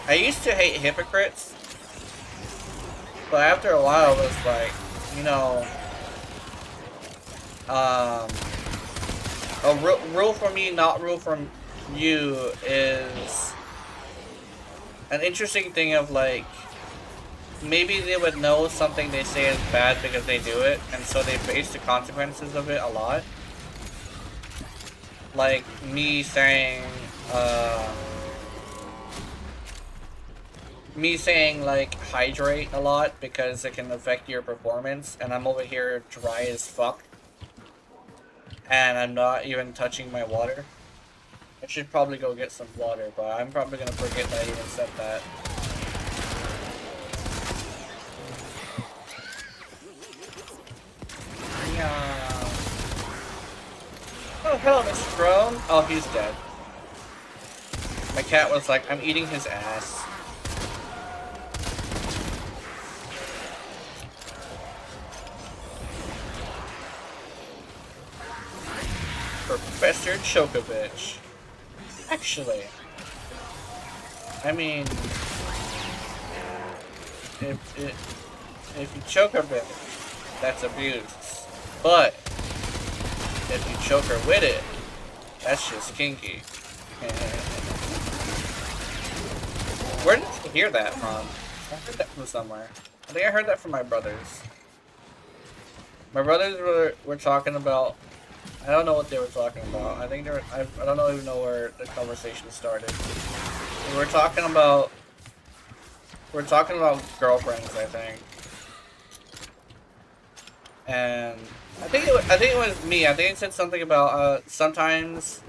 I used to hate hypocrites, but after a while it was like, you know, a rule for me, not rule from you, is an interesting thing of like, maybe they would know something they say is bad because they do it, and so they face the consequences of it a lot. Like me saying like hydrate a lot because it can affect your performance, and I'm over here dry as fuck. And I'm not even touching my water. I should probably go get some water, but I'm probably gonna forget that I even said that. Yeah. Oh, hello, Mr. Drone. Oh, he's dead. My cat was like, I'm eating his ass. Professor Chokovich. Actually, I mean, if you choke her bit, that's abuse. But if you choke her with it, that's just kinky. Where did you hear that from? I heard that from somewhere. I think I heard that from my brothers. My brothers were talking about. I don't know what they were talking about. I think they were. I don't even know where the conversation started. We were talking about. We're talking about girlfriends, I think. And I think it was me. I think it said something about sometimes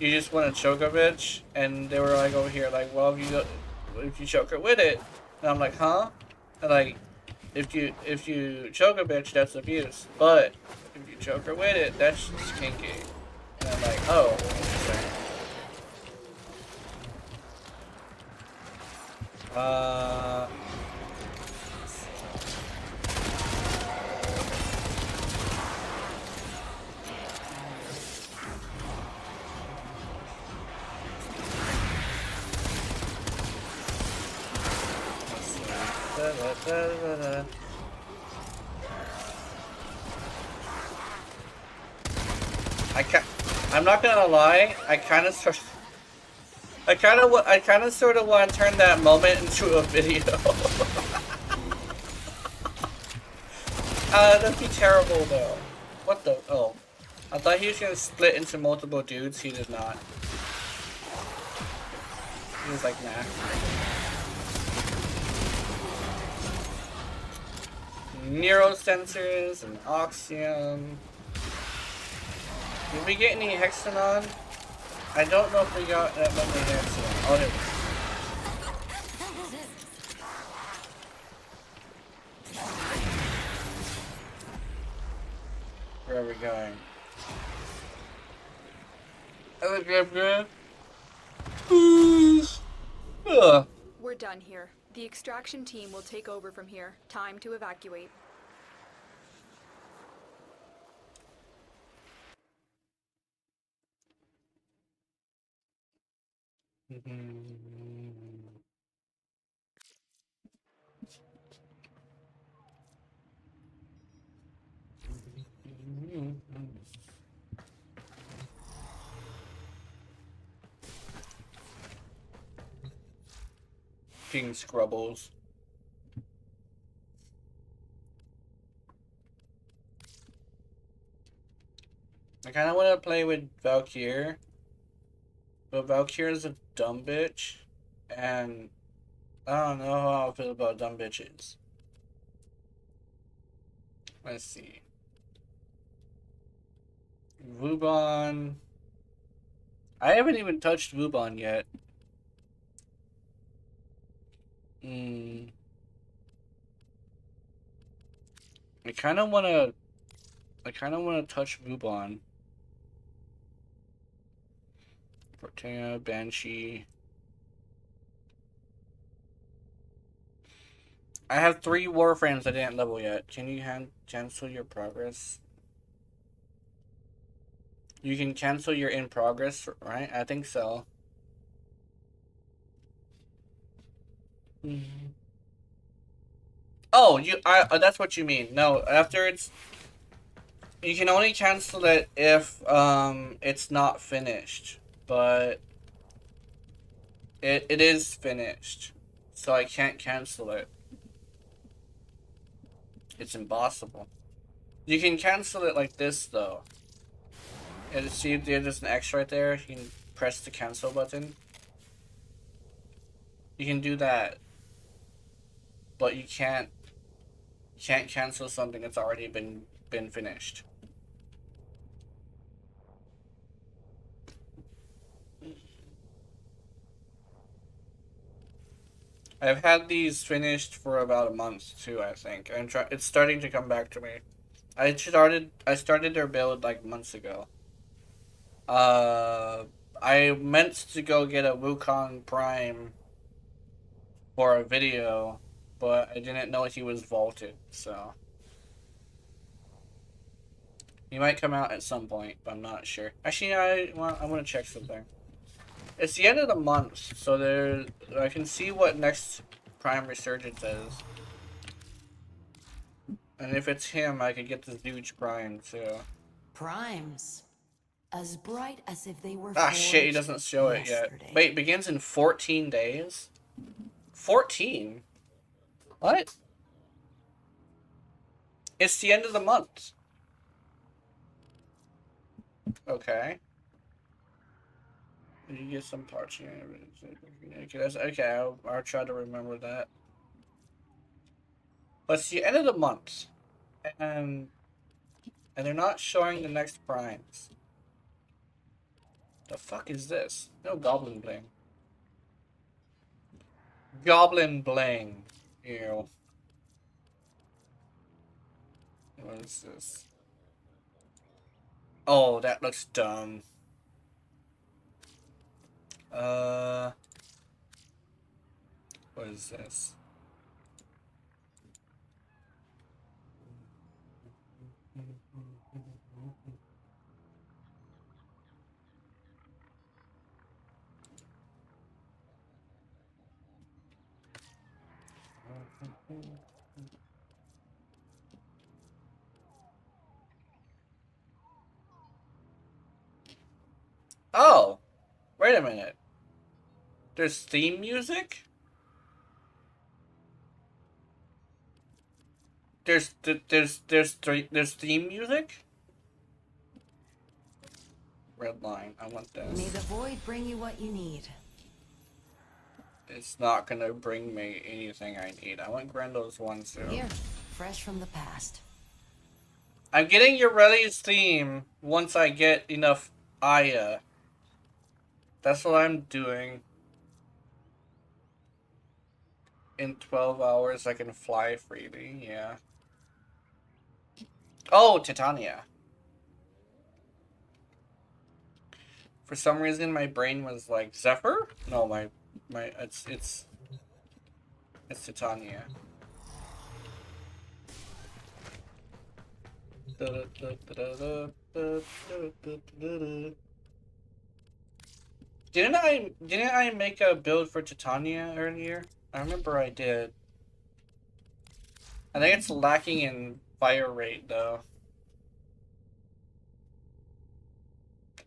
you just want to choke a bitch, and they were like over here like, well, if you choke her with it, and I'm like, huh? And like, if you choke a bitch, that's abuse, but if you choke her with it, that's just kinky. And I'm like, oh, interesting. I'm not gonna lie. I kind of sort of want to turn that moment into a video. That'd be terrible though. What the? Oh, I thought he was gonna split into multiple dudes. He did not. He was like, nah. Neurosensors and Oxium. Did we get any Hexanon? I don't know if we got that many Hexanon. Oh, there we go. Where are we going? We're done here. The extraction team will take over from here. Time to evacuate. King Scrubbles. I kind of want to play with Valkyr, but Valkyr is a dumb bitch, and I don't know how I feel about dumb bitches. Let's see. Vubon. I haven't even touched Vubon yet. I kind of want to touch Vubon. Portea, Banshee. I have 3 Warframes I didn't level yet. Can you cancel your progress? You can cancel your in progress, right? I think so. Oh, that's what you mean. No, after it's... You can only cancel it if it's not finished, but it is finished, so I can't cancel it. It's impossible. You can cancel it like this though. And see, there's an X right there. You can press the cancel button. You can do that, but you can't cancel something that's already been finished. I've had these finished for about a month too, I think. It's starting to come back to me. I started their build like months ago. I meant to go get a Wukong Prime for a video, but I didn't know he was vaulted, so he might come out at some point, but I'm not sure. Actually, I want to check something. It's the end of the month, so I can see what next Prime Resurgence is. And if it's him, I could get this huge Prime too. Primes. As bright as if they were Ah shit, he forged doesn't show it yet. yesterday. Wait, begins in 14 days? 14? What? It's the end of the month. Okay. You get some parts here. Okay, I'll try to remember that. But it's the end of the month. And they're not showing the next primes. The fuck is this? No Goblin Bling. Goblin Bling. Ew. What is this? Oh, that looks dumb. What is this? Oh, wait a minute. There's theme music? There's theme music? Red line. I want this. May the void bring you what you need. It's not gonna bring me anything I need. I want Grendel's one too. Here, fresh from the past. I'm getting Ureli's theme once I get enough Aya. That's what I'm doing. In 12 hours I can fly freely, yeah. Oh, Titania. For some reason my brain was like, Zephyr? No, it's Titania. Didn't I make a build for Titania earlier? I remember I did. I think it's lacking in fire rate though.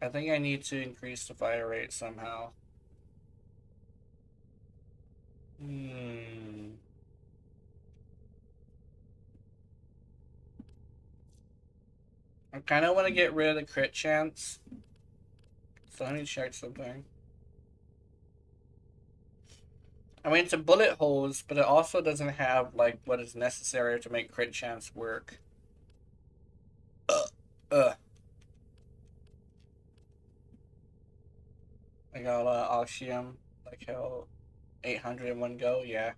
I think I need to increase the fire rate somehow. I kind of want to get rid of the crit chance. So let me check something. I mean, it's a bullet hose, but it also doesn't have, like, what is necessary to make crit chance work. I got Oxium, like how 800 in one go, yeah.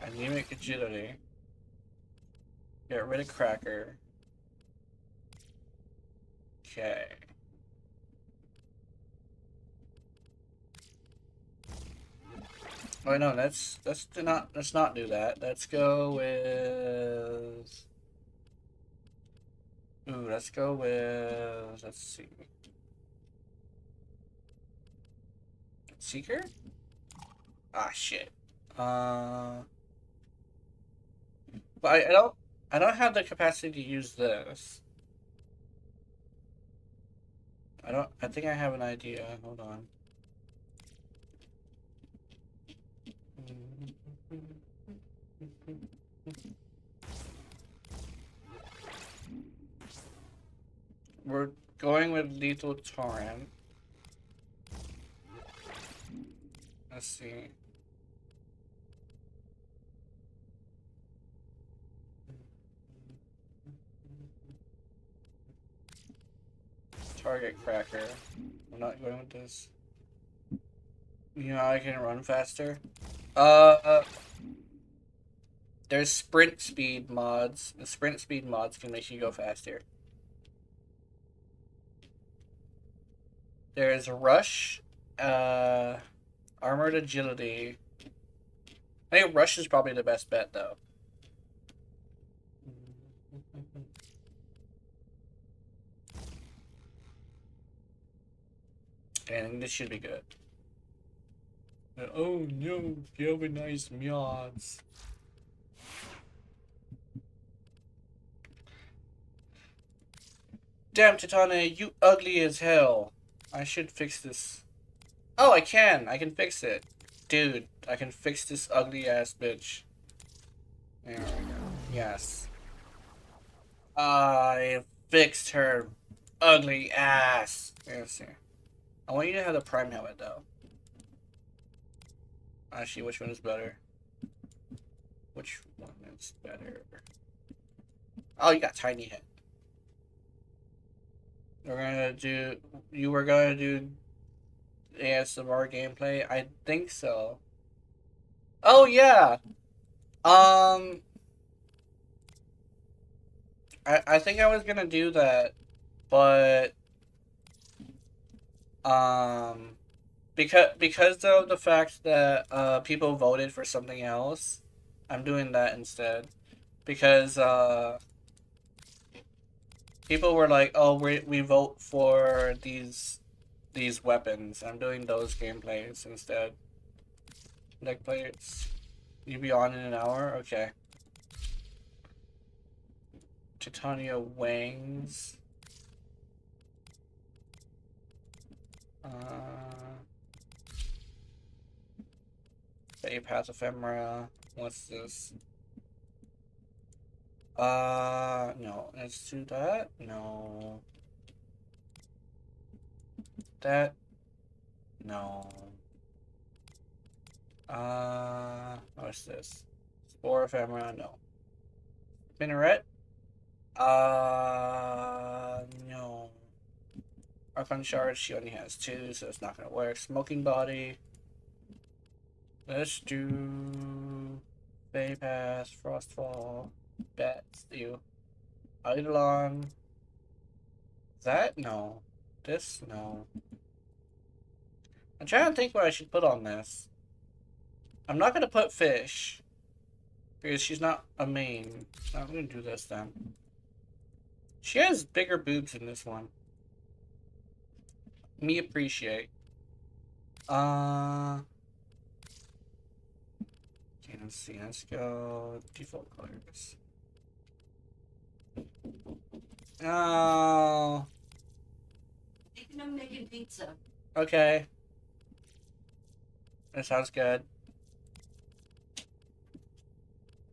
Anemic agility. Get rid of Cracker. Okay. Oh no, let's not do that. Let's go with. Ooh, let's go with. Let's see. Seeker? Ah, shit. Uh, but I don't have the capacity to use this. I think I have an idea. Hold on. We're going with lethal torrent. Let's see. Target cracker. I'm not going with this. You know I can run faster? There's sprint speed mods. The sprint speed mods can make you go faster. There's rush, armored agility. I think rush is probably the best bet though. And this should be good. Oh no, galvanized mods. Damn, Titania, you ugly as hell. I should fix this. Oh, I can. I can fix it. Dude, I can fix this ugly ass bitch. There we go. Yes. I fixed her ugly ass. Let's see. I want you to have the prime helmet though. Actually, which one is better? Which one is better? Oh, you got tiny head. You were gonna do ASMR gameplay? I think so. Oh yeah. I think I was gonna do that, but because of the fact that people voted for something else, I'm doing that instead. Because people were like, "Oh, we vote for these weapons." I'm doing those gameplays instead. Deck plates. You be on in an hour? Okay. Titania Wangs. Path Ephemera. What's this? No. Let's do that. No. That. No. What's this? Spore Ephemera. No. Minaret. No. Archon Shard, she only has 2, so it's not gonna work. Smoking Body. Let's do Bay Pass, Frostfall, Bats, you. Eidolon. That? No. This? No. I'm trying to think what I should put on this. I'm not gonna put Fish. Because she's not a main. I'm gonna do this then. She has bigger boobs in this one. Me appreciate. Okay, let's see. Let's go default colors. Oh. Thinking of making pizza. Okay. That sounds good.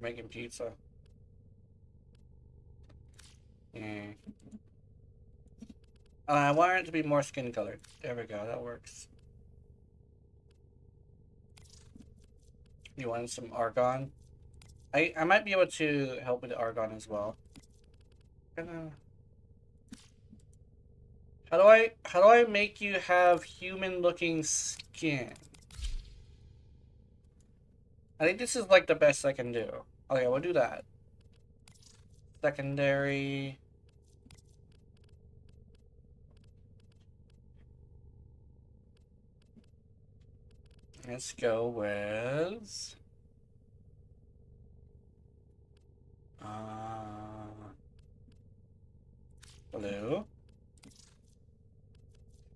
Making pizza. Yeah. I want it to be more skin colored. There we go. That works. You want some argon? I might be able to help with the argon as well. How do I make you have human looking skin? I think this is like the best I can do. Okay, we'll do that. Secondary. Let's go with blue.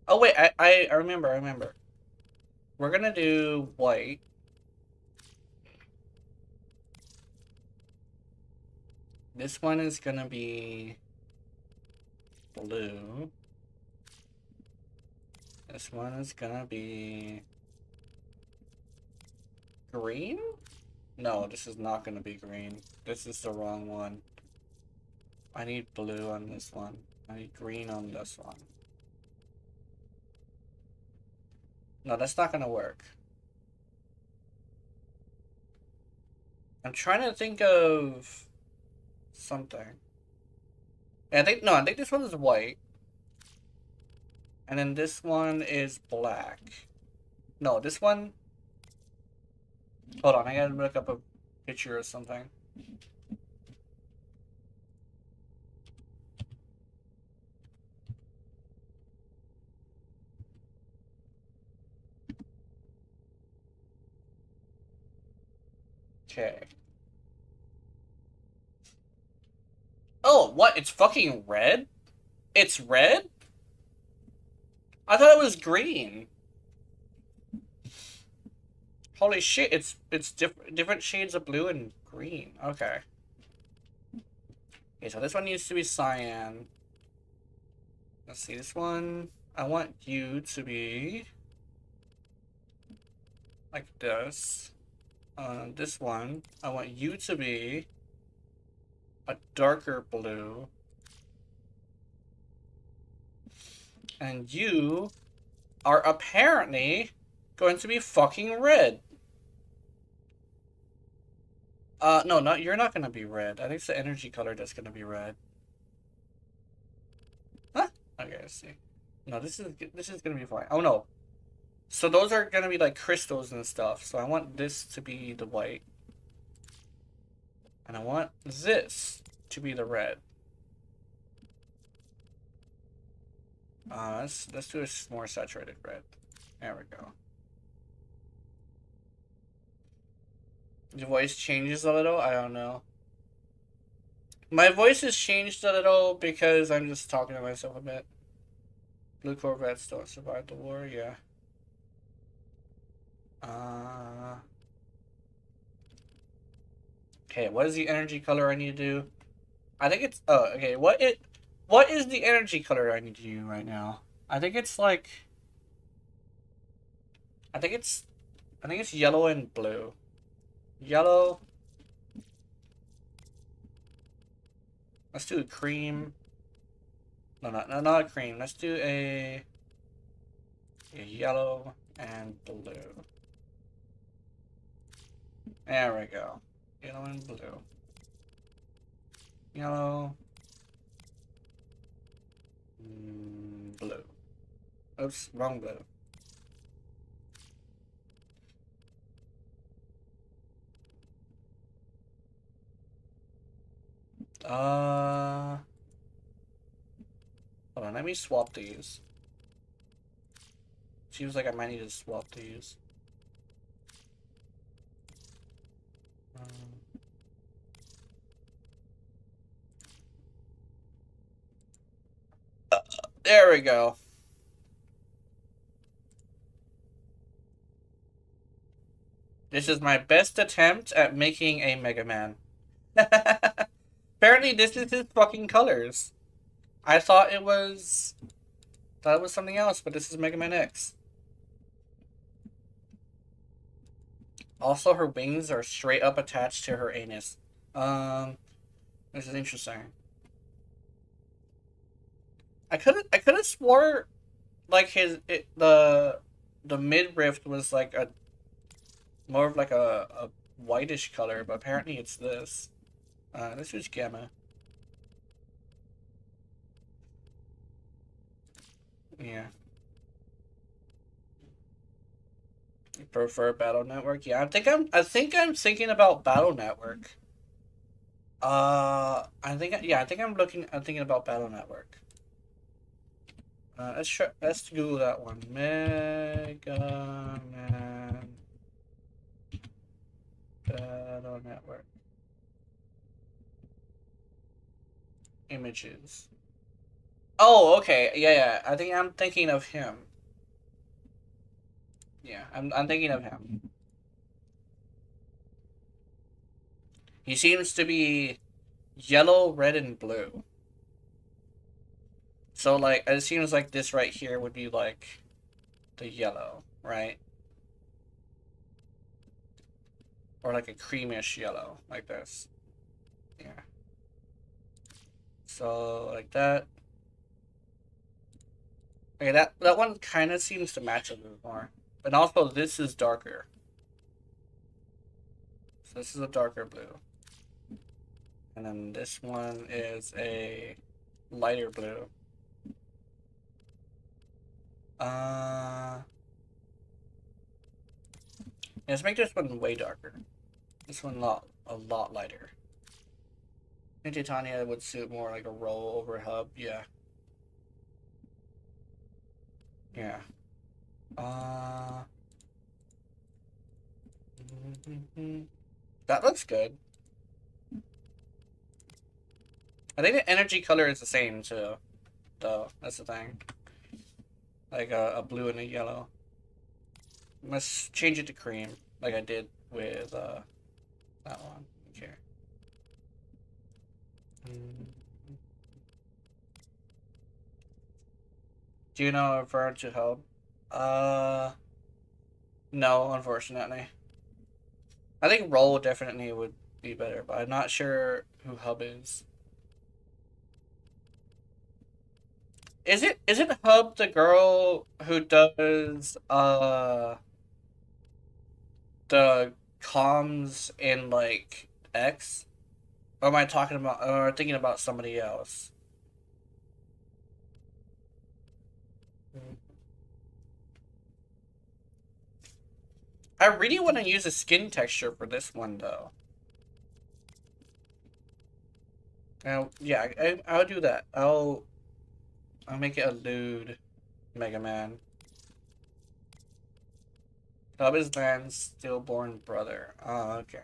Oh wait, I remember. We're gonna do white. This one is gonna be blue. This one is gonna be green? No, this is not gonna be green. This is the wrong one. I need blue on this one. I need green on this one. No, that's not gonna work. I'm trying to think of something. I think this one is white. And then this one is black. No, this one... Hold on, I gotta look up a picture or something. Okay. Oh, what? It's fucking red? It's red? I thought it was green. Holy shit, it's different shades of blue and green. Okay. Okay, so this one needs to be cyan. Let's see, this one, I want you to be like this. This one, I want you to be a darker blue. And you are apparently going to be fucking red. No, you're not gonna be red. I think it's the energy color that's gonna be red. Huh? Okay, let's see. No, this is gonna be fine. Oh no. So those are gonna be like crystals and stuff. So I want this to be the white. And I want this to be the red. Let's do a more saturated red. There we go. The voice changes a little? I don't know. My voice has changed a little because I'm just talking to myself a bit. Blue Corvettes don't survive the war, yeah. Okay, what is the energy color I need to do? I think it's okay, what is the energy color I need to do right now? I think it's like I think it's yellow and blue. Yellow. Let's do a cream. No, not a cream. Let's do a yellow and blue. There we go. Yellow and blue. Yellow. Blue. Oops, wrong blue. Hold on, let me swap these. Seems like I might need to swap these. There we go. This is my best attempt at making a Mega Man. Apparently this is his fucking colors. I thought it was something else, but this is Mega Man X. Also, her wings are straight up attached to her anus. This is interesting. I could have swore like the midriff was like a more of like a whitish color, but apparently it's this. Let's use Gamma. Yeah. You prefer Battle Network? Yeah, I think I'm thinking about Battle Network. I think I'm thinking about Battle Network. Let's Google that one. Mega Man Battle Network. Images. Oh, okay. Yeah. I think I'm thinking of him. Yeah, I'm thinking of him. He seems to be yellow, red, and blue. So, like, it seems like this right here would be, like, the yellow, right? Or, like, a creamish yellow, like this. Yeah. So, like that. Okay, that one kind of seems to match a little more. But also, this is darker. So, this is a darker blue. And then this one is a lighter blue. Let's make this one way darker. This one a lot lighter. I think Titania would suit more like a roll over hub. Yeah. Yeah. That looks good. I think the energy color is the same too, though. That's the thing. Like a blue and a yellow. Let's change it to cream, like I did with that one. Okay. Do you know refer to hub? No, unfortunately. I think roll definitely would be better, but I'm not sure who hub is. Is it Hub the girl who does the comms in like X? Or am I talking about or thinking about somebody else? I really want to use a skin texture for this one though. Yeah, I'll do that. I'll make it a lewd Mega Man. Hub is man's stillborn brother. Oh, okay.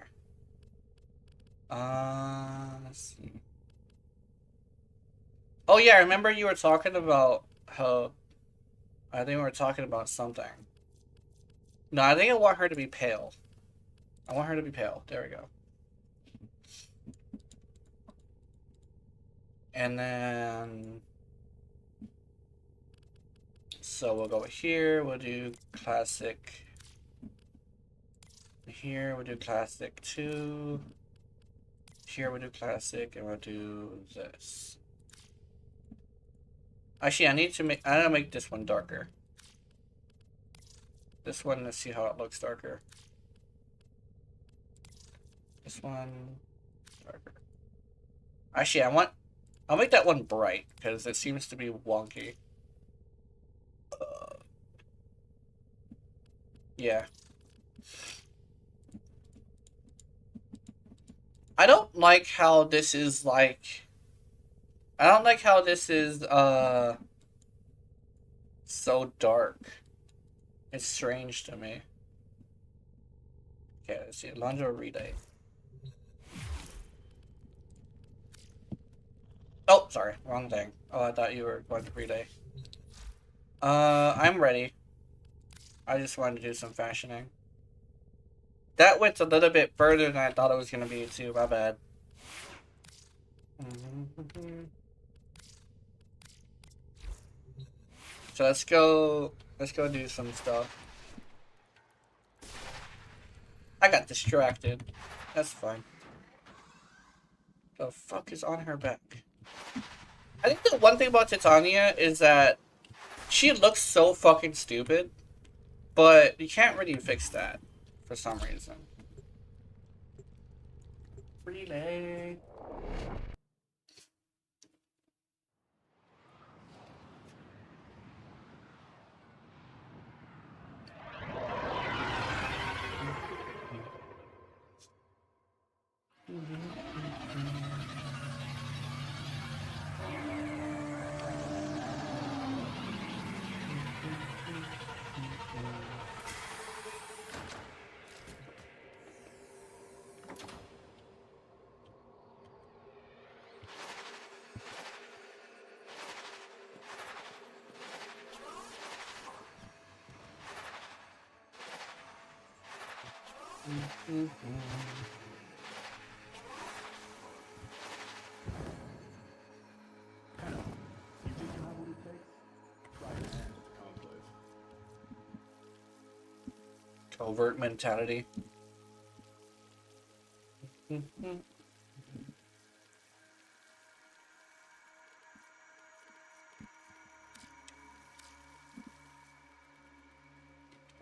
Let's see. Oh yeah, I remember you were talking about how. I think we were talking about something. No, I think I want her to be pale. I want her to be pale. There we go. And then. So we'll go here. We'll do classic. Here we'll do classic 2. Here we'll do classic, and we'll do this. Actually, I need to make this one darker. This one, let's see how it looks darker. This one, darker. Actually, I'll make that one bright, because it seems to be wonky. Yeah. I don't like how this is like... I don't like how this is, so dark. It's strange to me. Okay, let's see. Alonso Relay. Oh, sorry. Wrong thing. Oh, I thought you were going to Relay. I'm ready. I just wanted to do some fashioning. That went a little bit further than I thought it was going to be, too. My bad. So let's go do some stuff. I got distracted. That's fine. The fuck is on her back? I think the one thing about Titania is that she looks so fucking stupid, but you can't really fix that for some reason. Relay. covert mentality.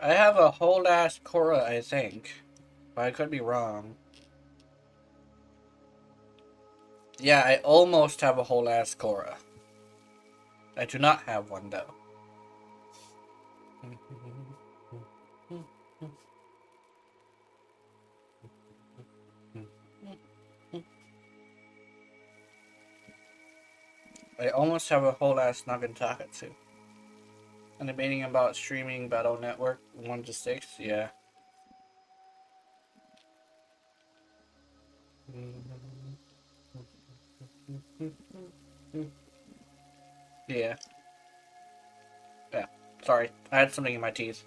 I have a whole ass Korra, I think. But I could be wrong. Yeah, I almost have a whole ass Korra. I do not have one though. I almost have a whole ass Nagintakatsu. And debating about streaming Battle Network 1 to 6, yeah. Yeah. Yeah. Sorry, I had something in my teeth.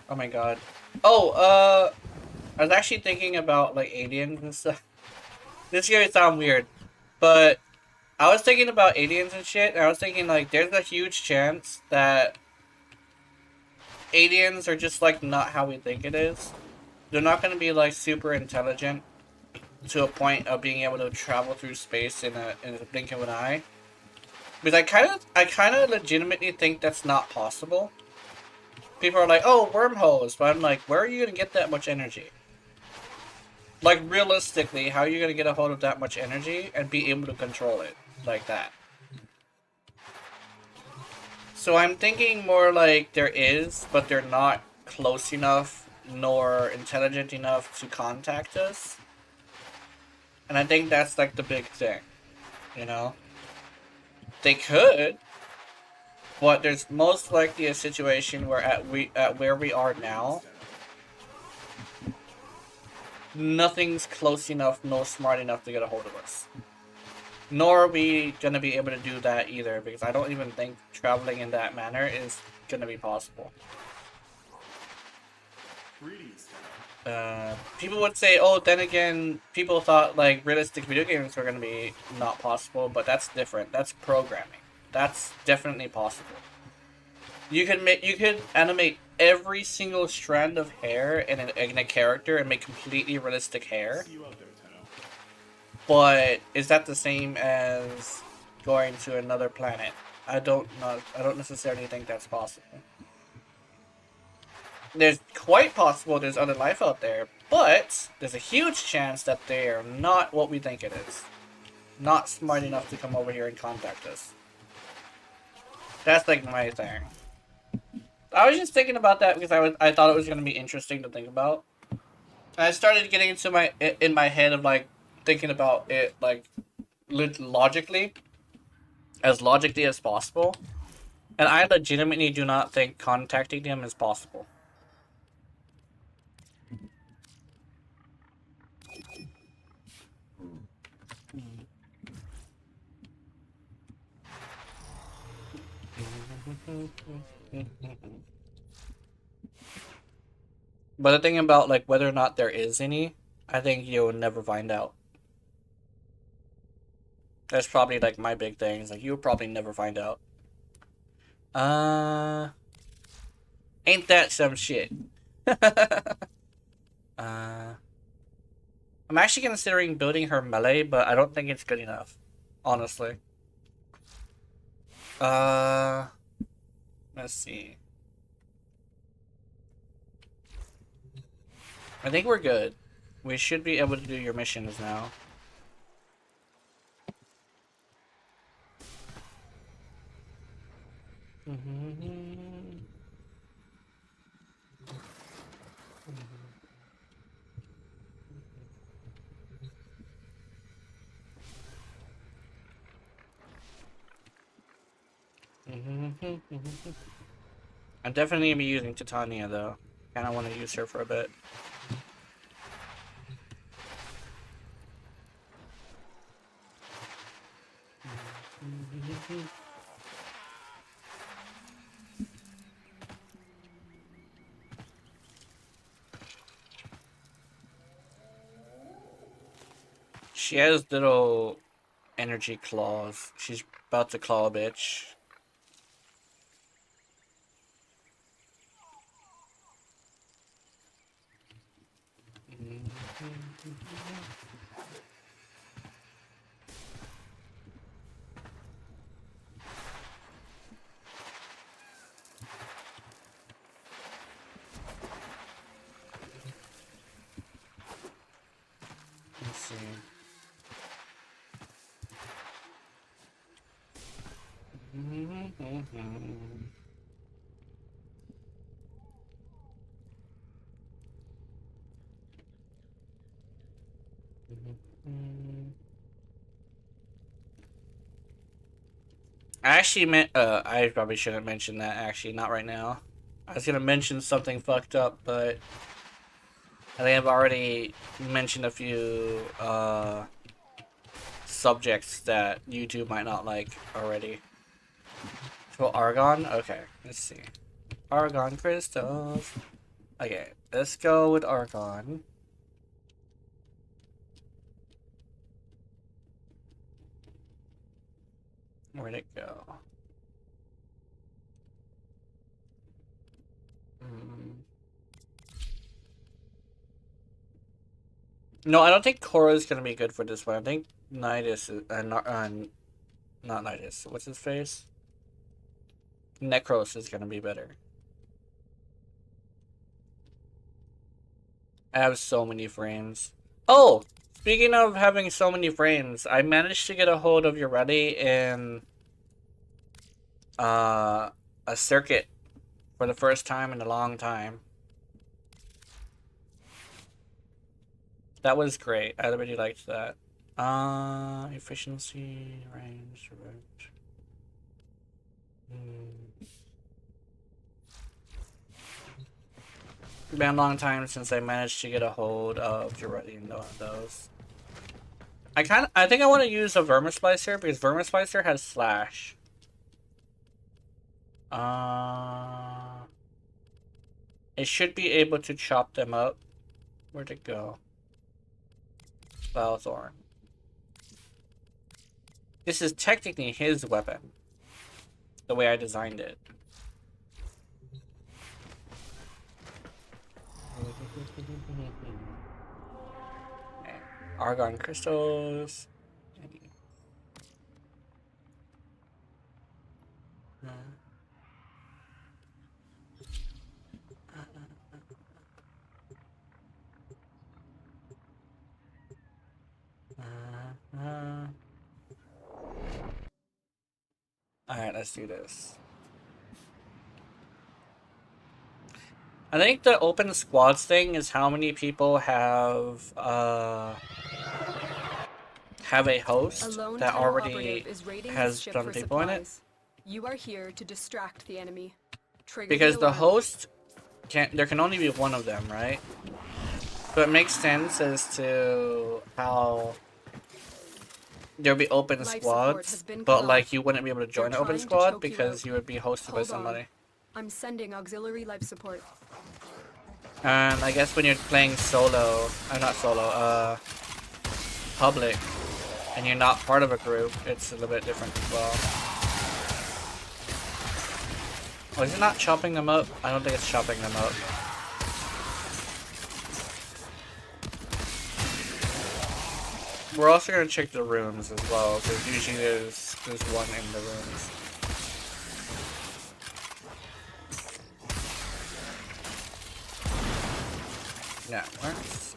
Oh my god. Oh, I was actually thinking about, like, aliens and stuff. This is gonna sound weird, but I was thinking about aliens and shit, and I was thinking, like, there's a huge chance that aliens are just, like, not how we think it is. They're not gonna be, like, super intelligent to a point of being able to travel through space in a blink of an eye. Because I kind of legitimately think that's not possible. People are like, oh, wormholes, but I'm like, where are you gonna get that much energy? Like, realistically, how are you gonna get a hold of that much energy and be able to control it like that? So I'm thinking more like there is, but they're not close enough nor intelligent enough to contact us. And I think that's like the big thing, you know? They could, but there's most likely a situation where at where we are now, nothing's close enough nor smart enough to get a hold of us. Nor are we gonna be able to do that either, because I don't even think traveling in that manner is gonna be possible. People would say, oh, then again, people thought like realistic video games were gonna be not possible, but that's different. That's programming. That's definitely possible. You could animate every single strand of hair in a character and make completely realistic hair. But is that the same as going to another planet? I don't necessarily think that's possible. There's quite possible there's other life out there, but there's a huge chance that they're not what we think it is. Not smart enough to come over here and contact us. That's like my thing. I was just thinking about that because I thought it was gonna be interesting to think about. And I started getting into my head of like thinking about it like logically as possible, and I legitimately do not think contacting them is possible. But the thing about like whether or not there is any, I think you'll never find out. That's probably like my big thing. Is like you'll probably never find out. Ain't that some shit? I'm actually considering building her melee, but I don't think it's good enough, honestly. Let's see. I think we're good. We should be able to do your missions now. I'm definitely gonna be using Titania though. Kinda wanna use her for a bit. She has little energy claws. She's about to claw a bitch. Let's see. I actually meant, I probably shouldn't mention that, actually, not right now. I was gonna mention something fucked up, but I think I've already mentioned a few, subjects that YouTube might not like already. So argon? Okay, let's see. Argon crystals. Okay, let's go with argon. Where'd it go? No, I don't think Korra is gonna be good for this one. I think Nidus is, not Nidus. What's his face? Necros is gonna be better. I have so many frames. Oh, speaking of having so many frames, I managed to get a hold of Ureti in a circuit for the first time in a long time. That was great. I really liked that. Efficiency, range, direct. It's been a long time since I managed to get a hold of Ureti in those. I think I want to use a Vermisplicer because Vermisplicer has slash. It should be able to chop them up. Where'd it go? Valthorn. This is technically his weapon. The way I designed it. Argon crystals. Alright, let's do this. I think the open squads thing is how many people have a host that already has done people in it. You are here to distract the enemy. Trigger Because the alarm. host there can only be one of them, right? So it makes sense as to how there'll be open Life support squads, has been but cut like off. you wouldn't be able to join They're an open trying to squad choke you because out. you would be hosted by Hold on. somebody. I'm sending auxiliary life support. And I guess when you're playing solo, not solo, public, and you're not part of a group, it's a little bit different as well. Oh, is it not chopping them up? I don't think it's chopping them up. We're also gonna check the rooms as well, because usually there's one in the rooms. Yeah, it works.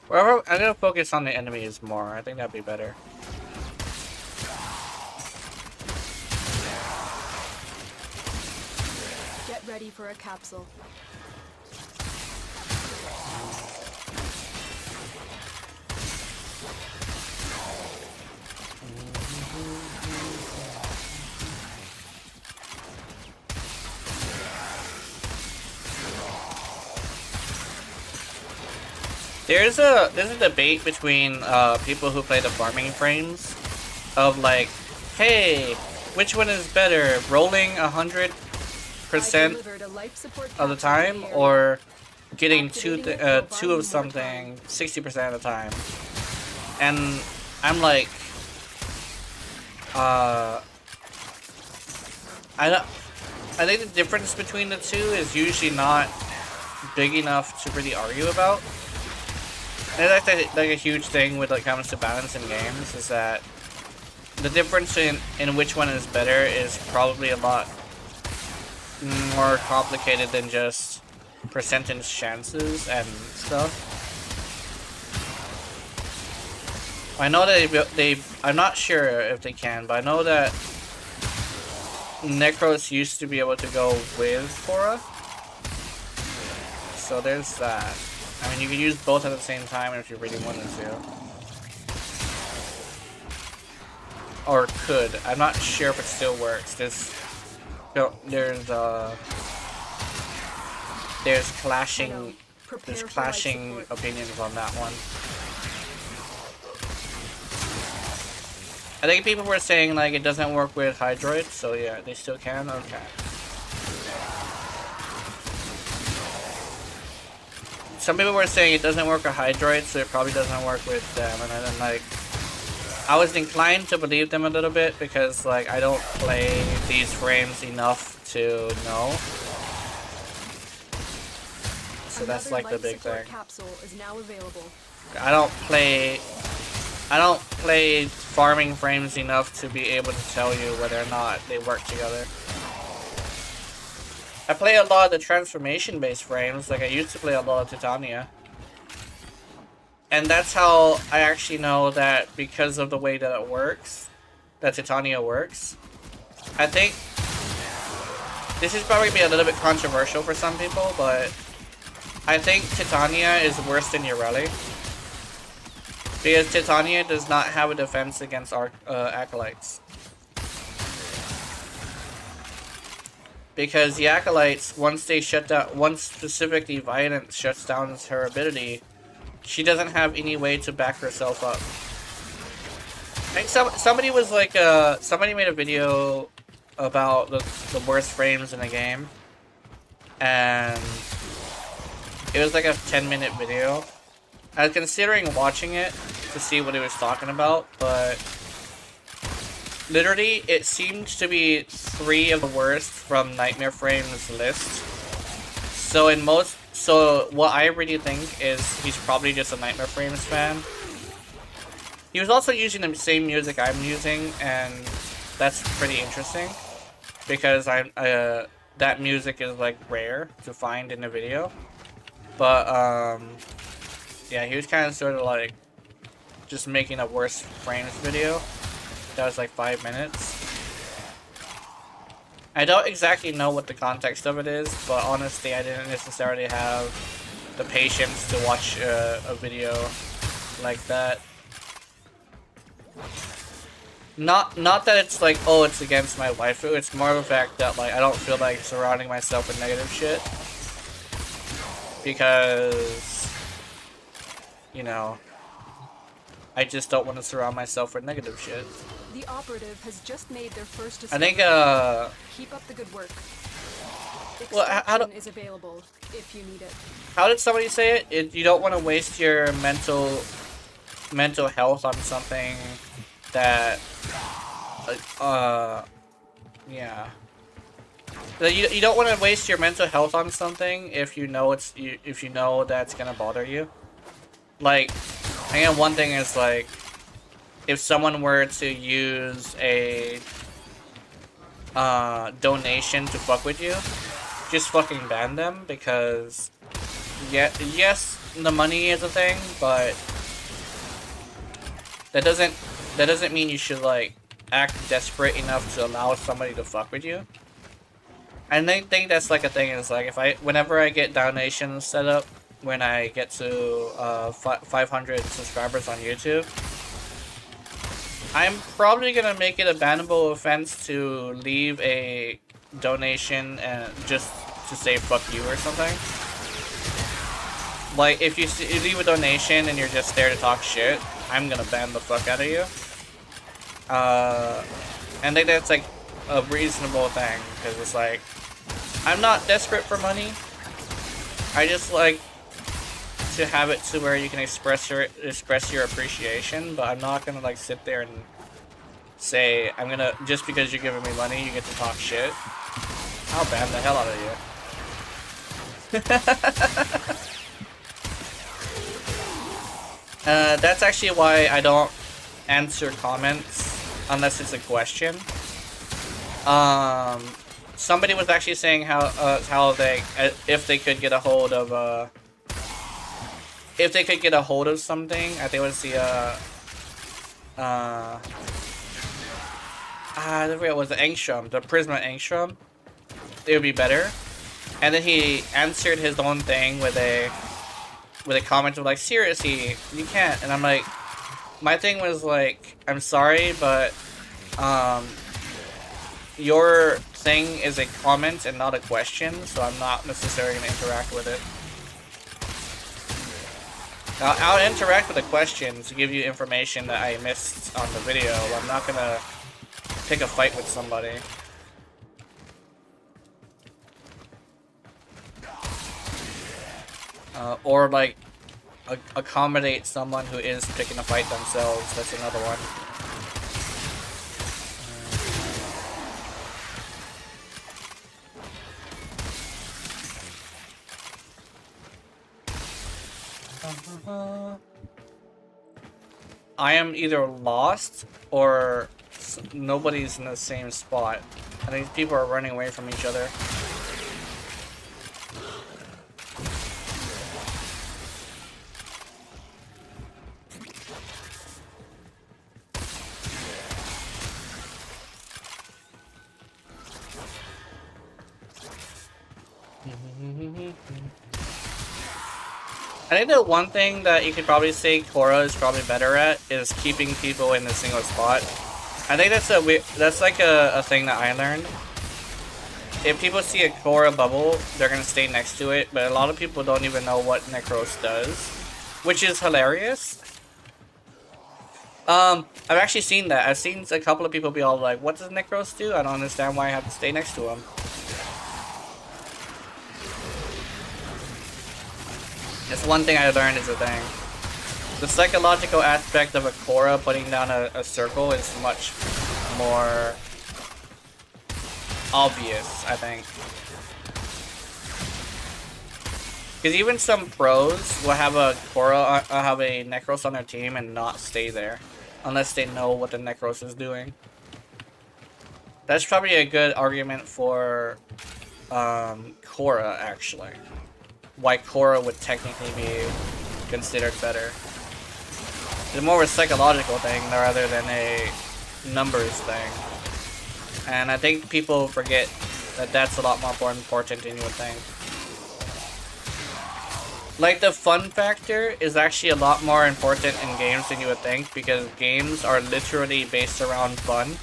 Well, I'm gonna focus on the enemies more. I think that'd be better. Get ready for a capsule. There's a debate between people who play the farming frames of like, hey, which one is better, rolling 100% of the time or getting two of something 60% of the time? And I'm like, I think the difference between the two is usually not big enough to really argue about. And that's like a huge thing with like comes to balance in games is that the difference in which one is better is probably a lot more complicated than just percentage chances and stuff. I know that I'm not sure if they can, but I know that Necros used to be able to go with Cora. So there's that. I mean, you can use both at the same time if you really wanted to. Or could. I'm not sure if it still works. There's clashing opinions on that one. I think people were saying like it doesn't work with Hydroid, so yeah, they still can. Okay. Some people were saying it doesn't work with Hydroid, so it probably doesn't work with them, and then like I was inclined to believe them a little bit because like I don't play these frames enough to know. So that's like the big thing. Capsule is now available. I don't play farming frames enough to be able to tell you whether or not they work together. I play a lot of the transformation-based frames, like I used to play a lot of Titania. And that's how I actually know that because of the way that it works, that Titania works. I think this is probably gonna be a little bit controversial for some people, but I think Titania is worse than Ureli. Because Titania does not have a defense against Acolytes. Because the Acolytes, once specifically Violence shuts down her ability, she doesn't have any way to back herself up. I think somebody was like, somebody made a video about the worst frames in the game. And it was like a 10-minute video. I was considering watching it to see what he was talking about, but literally it seemed to be 3 of the worst from Nightmare Frames list. So what I really think is he's probably just a Nightmare Frames fan. He was also using the same music I'm using, and that's pretty interesting because that music is like rare to find in the video. But yeah, he was kind of sort of like just making a worst frames video. That was like 5 minutes. I don't exactly know what the context of it is, but honestly I didn't necessarily have the patience to watch a video like that. Not that it's like, oh, it's against my waifu, it's more of the fact that like I don't feel like surrounding myself with negative shit. Because, you know, I just don't want to surround myself with negative shit. The operative has just made their first I think, keep up the good work. Well, how is available if you need it. How did somebody say it? You don't want to waste your mental health on something that, yeah. You don't want to waste your mental health on something if you know that's gonna bother you. Like, I think one thing is like, if someone were to use a donation to fuck with you, just fucking ban them, because yes, the money is a thing, but that doesn't mean you should like act desperate enough to allow somebody to fuck with you. And I think that's like a thing is like whenever I get donations set up when I get to 500 subscribers on YouTube, I'm probably gonna make it a bannable offense to leave a donation and just to say fuck you or something. Like, if you leave a donation and you're just there to talk shit, I'm gonna ban the fuck out of you. And I think that's like a reasonable thing, because it's like, I'm not desperate for money. I just like to have it to where you can express your appreciation, but I'm not gonna like sit there and say I'm gonna, just because you're giving me money you get to talk shit. I'll ban the hell out of you. That's actually why I don't answer comments unless it's a question. Somebody was actually saying how they, if they could get a hold of something, I think it was the I forget, it was the Angstrom, the Prisma Angstrom, it would be better. And then he answered his own thing with a comment of like, seriously, you can't. And I'm like, my thing was like, I'm sorry, but your thing is a comment and not a question, so I'm not necessarily gonna interact with it. I'll interact with the questions to give you information that I missed on the video. I'm not gonna pick a fight with somebody. Or like accommodate someone who is picking a fight themselves. That's another one. I am either lost or nobody's in the same spot. I think people are running away from each other. I think the one thing that you could probably say Korra is probably better at is keeping people in a single spot. I think that's like a thing that I learned. If people see a Korra bubble, they're gonna stay next to it, but a lot of people don't even know what Necros does, which is hilarious. I've actually seen that. I've seen a couple of people be all like, what does Necros do? I don't understand why I have to stay next to him. It's one thing I learned is a thing. The psychological aspect of a Korra putting down a circle is much more obvious, I think. Because even some pros will have a Korra, have a Necros on their team and not stay there. Unless they know what the Necros is doing. That's probably a good argument for Korra, actually. Why Korra would technically be considered better. It's more of a psychological thing rather than a numbers thing. And I think people forget that that's a lot more important than you would think. Like, the fun factor is actually a lot more important in games than you would think, because games are literally based around fun.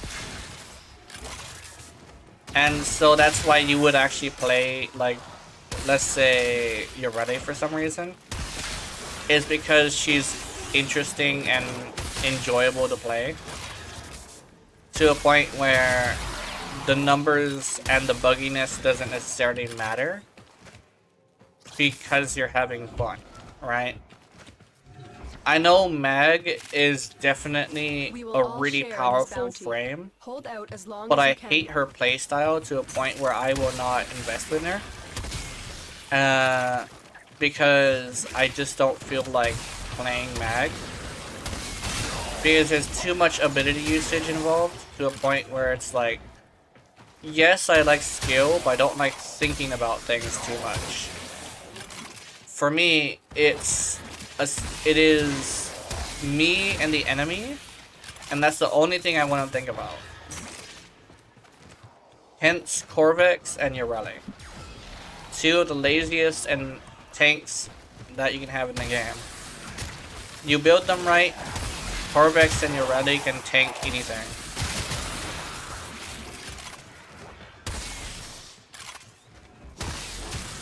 And so that's why you would actually play, like, let's say you're ready for some reason, is because she's interesting and enjoyable to play to a point where the numbers and the bugginess doesn't necessarily matter because you're having fun, right? I know Mag is definitely a really powerful frame, but I hate her playstyle to a point where I will not invest in her. Because I just don't feel like playing Mag. Because there's too much ability usage involved to a point where it's like, yes, I like skill, but I don't like thinking about things too much. For me, it is me and the enemy, and that's the only thing I want to think about. Hence, Corvex and Yoreli. Two of the laziest and tanks that you can have in the game. You build them right, Corvex and Yoreli can tank anything.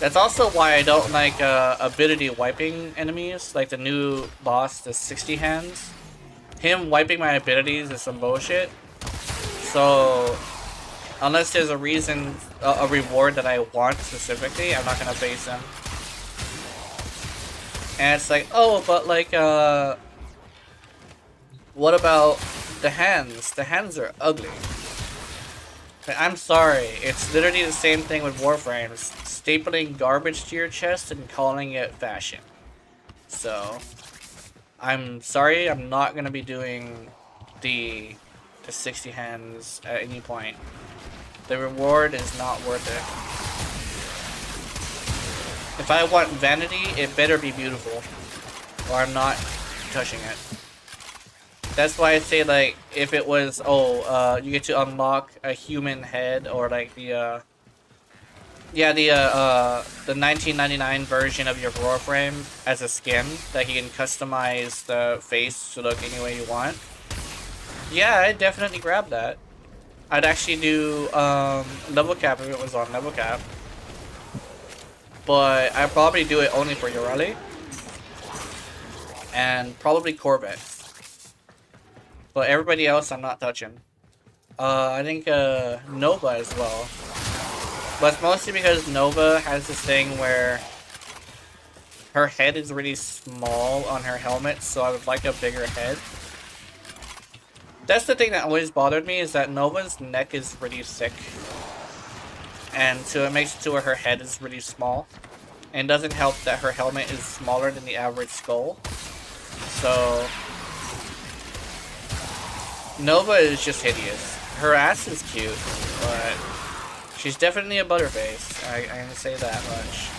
That's also why I don't like ability wiping enemies, like the new boss, the 60 hands. Him wiping my abilities is some bullshit. So, unless there's a reason, a reward that I want specifically, I'm not gonna face him. And it's like, oh, but like, what about the hands? The hands are ugly. I'm sorry, it's literally the same thing with Warframes. Stapling garbage to your chest and calling it fashion. So, I'm sorry, I'm not gonna be doing the 60 hands at any point. The reward is not worth it. If I want vanity, it better be beautiful, or I'm not touching it. That's why I say, like, if it was, you get to unlock a human head, or like the 1999 version of your Warframe as a skin that you can customize the face to look any way you want. Yeah, I'd definitely grab that. I'd actually do level cap if it was on level cap. But I'd probably do it only for Yorali. And probably Corvettes. But everybody else I'm not touching. I think Nova as well. But it's mostly because Nova has this thing where her head is really small on her helmet, so I would like a bigger head. That's the thing that always bothered me, is that Nova's neck is really thick. And so it makes it to where her head is really small. And it doesn't help that her helmet is smaller than the average skull. So Nova is just hideous. Her ass is cute, but she's definitely a butterface. I can say that much.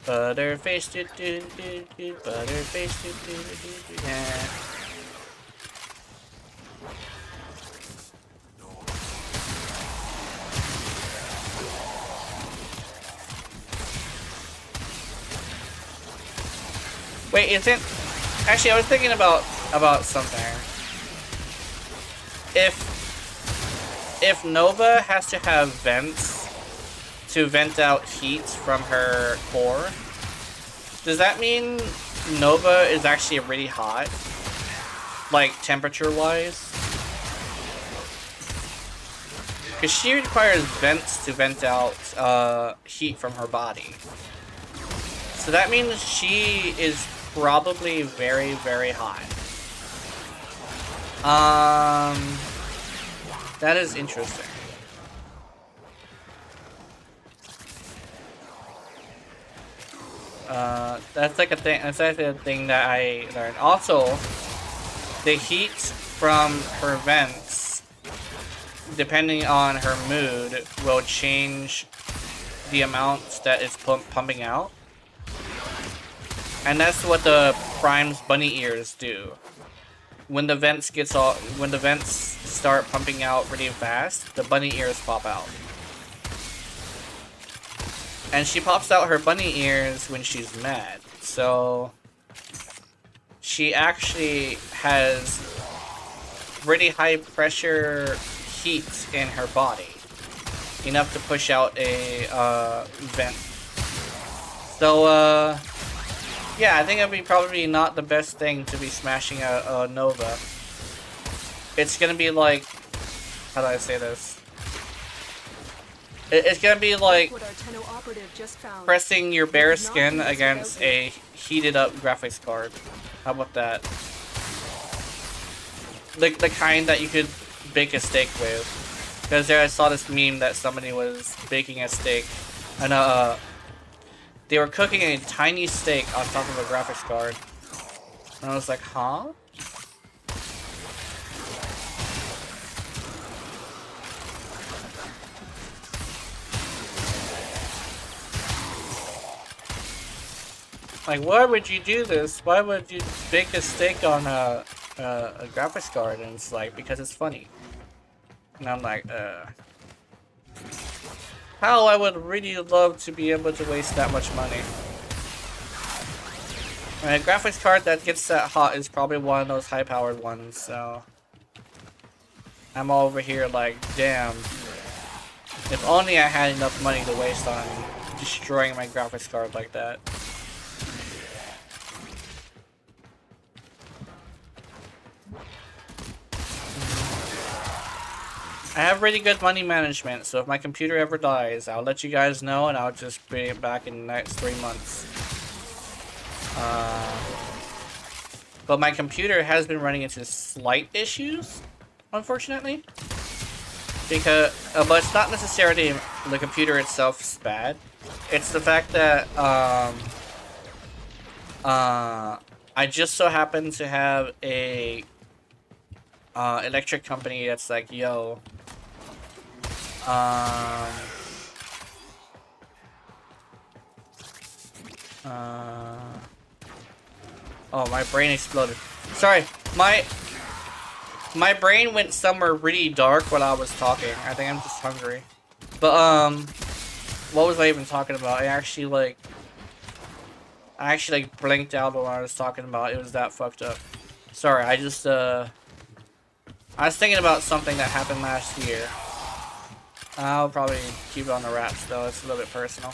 Butterface, do do do do, butterface, do do do do, yeah. Wait, isn't... Actually, I was thinking about something. If Nova has to have vents to vent out heat from her core, does that mean Nova is actually really hot? Like, temperature-wise? Because she requires vents to vent out heat from her body. So that means she is probably very, very hot. That is interesting. That's like a thing. That's actually a thing that I learned. Also, the heat from her vents, depending on her mood, will change the amount that it's pumping out. And that's what the Prime's bunny ears do. When the vents start pumping out really fast, the bunny ears pop out. And she pops out her bunny ears when she's mad. So she actually has really high pressure heat in her body, enough to push out a vent. So yeah, I think it'd be probably not the best thing to be smashing a Nova. It's gonna be like, how do I say this? It's gonna be like pressing your bare skin against a heated up graphics card. How about that? The kind that you could bake a steak with. Because there I saw this meme that somebody was baking a steak. And they were cooking a tiny steak on top of a graphics card. And I was like, huh? Like, why would you do this? Why would you bake a steak on a a graphics card, and it's like, because it's funny. And I'm like, how I would really love to be able to waste that much money. And a graphics card that gets that hot is probably one of those high-powered ones, so... I'm over here like, damn. If only I had enough money to waste on destroying my graphics card like that. I have really good money management, so if my computer ever dies, I'll let you guys know and I'll just bring it back in the next 3 months. But my computer has been running into slight issues, unfortunately. Because, but it's not necessarily the computer itself is bad. It's the fact that, I just so happen to have a, electric company that's like, yo, oh, my brain exploded. Sorry, my brain went somewhere really dark while I was talking. I think I'm just hungry. But, what was I even talking about? I actually blinked out when I was talking about. It was that fucked up. Sorry, I was thinking about something that happened last year. I'll probably keep it on the wraps, though. It's a little bit personal.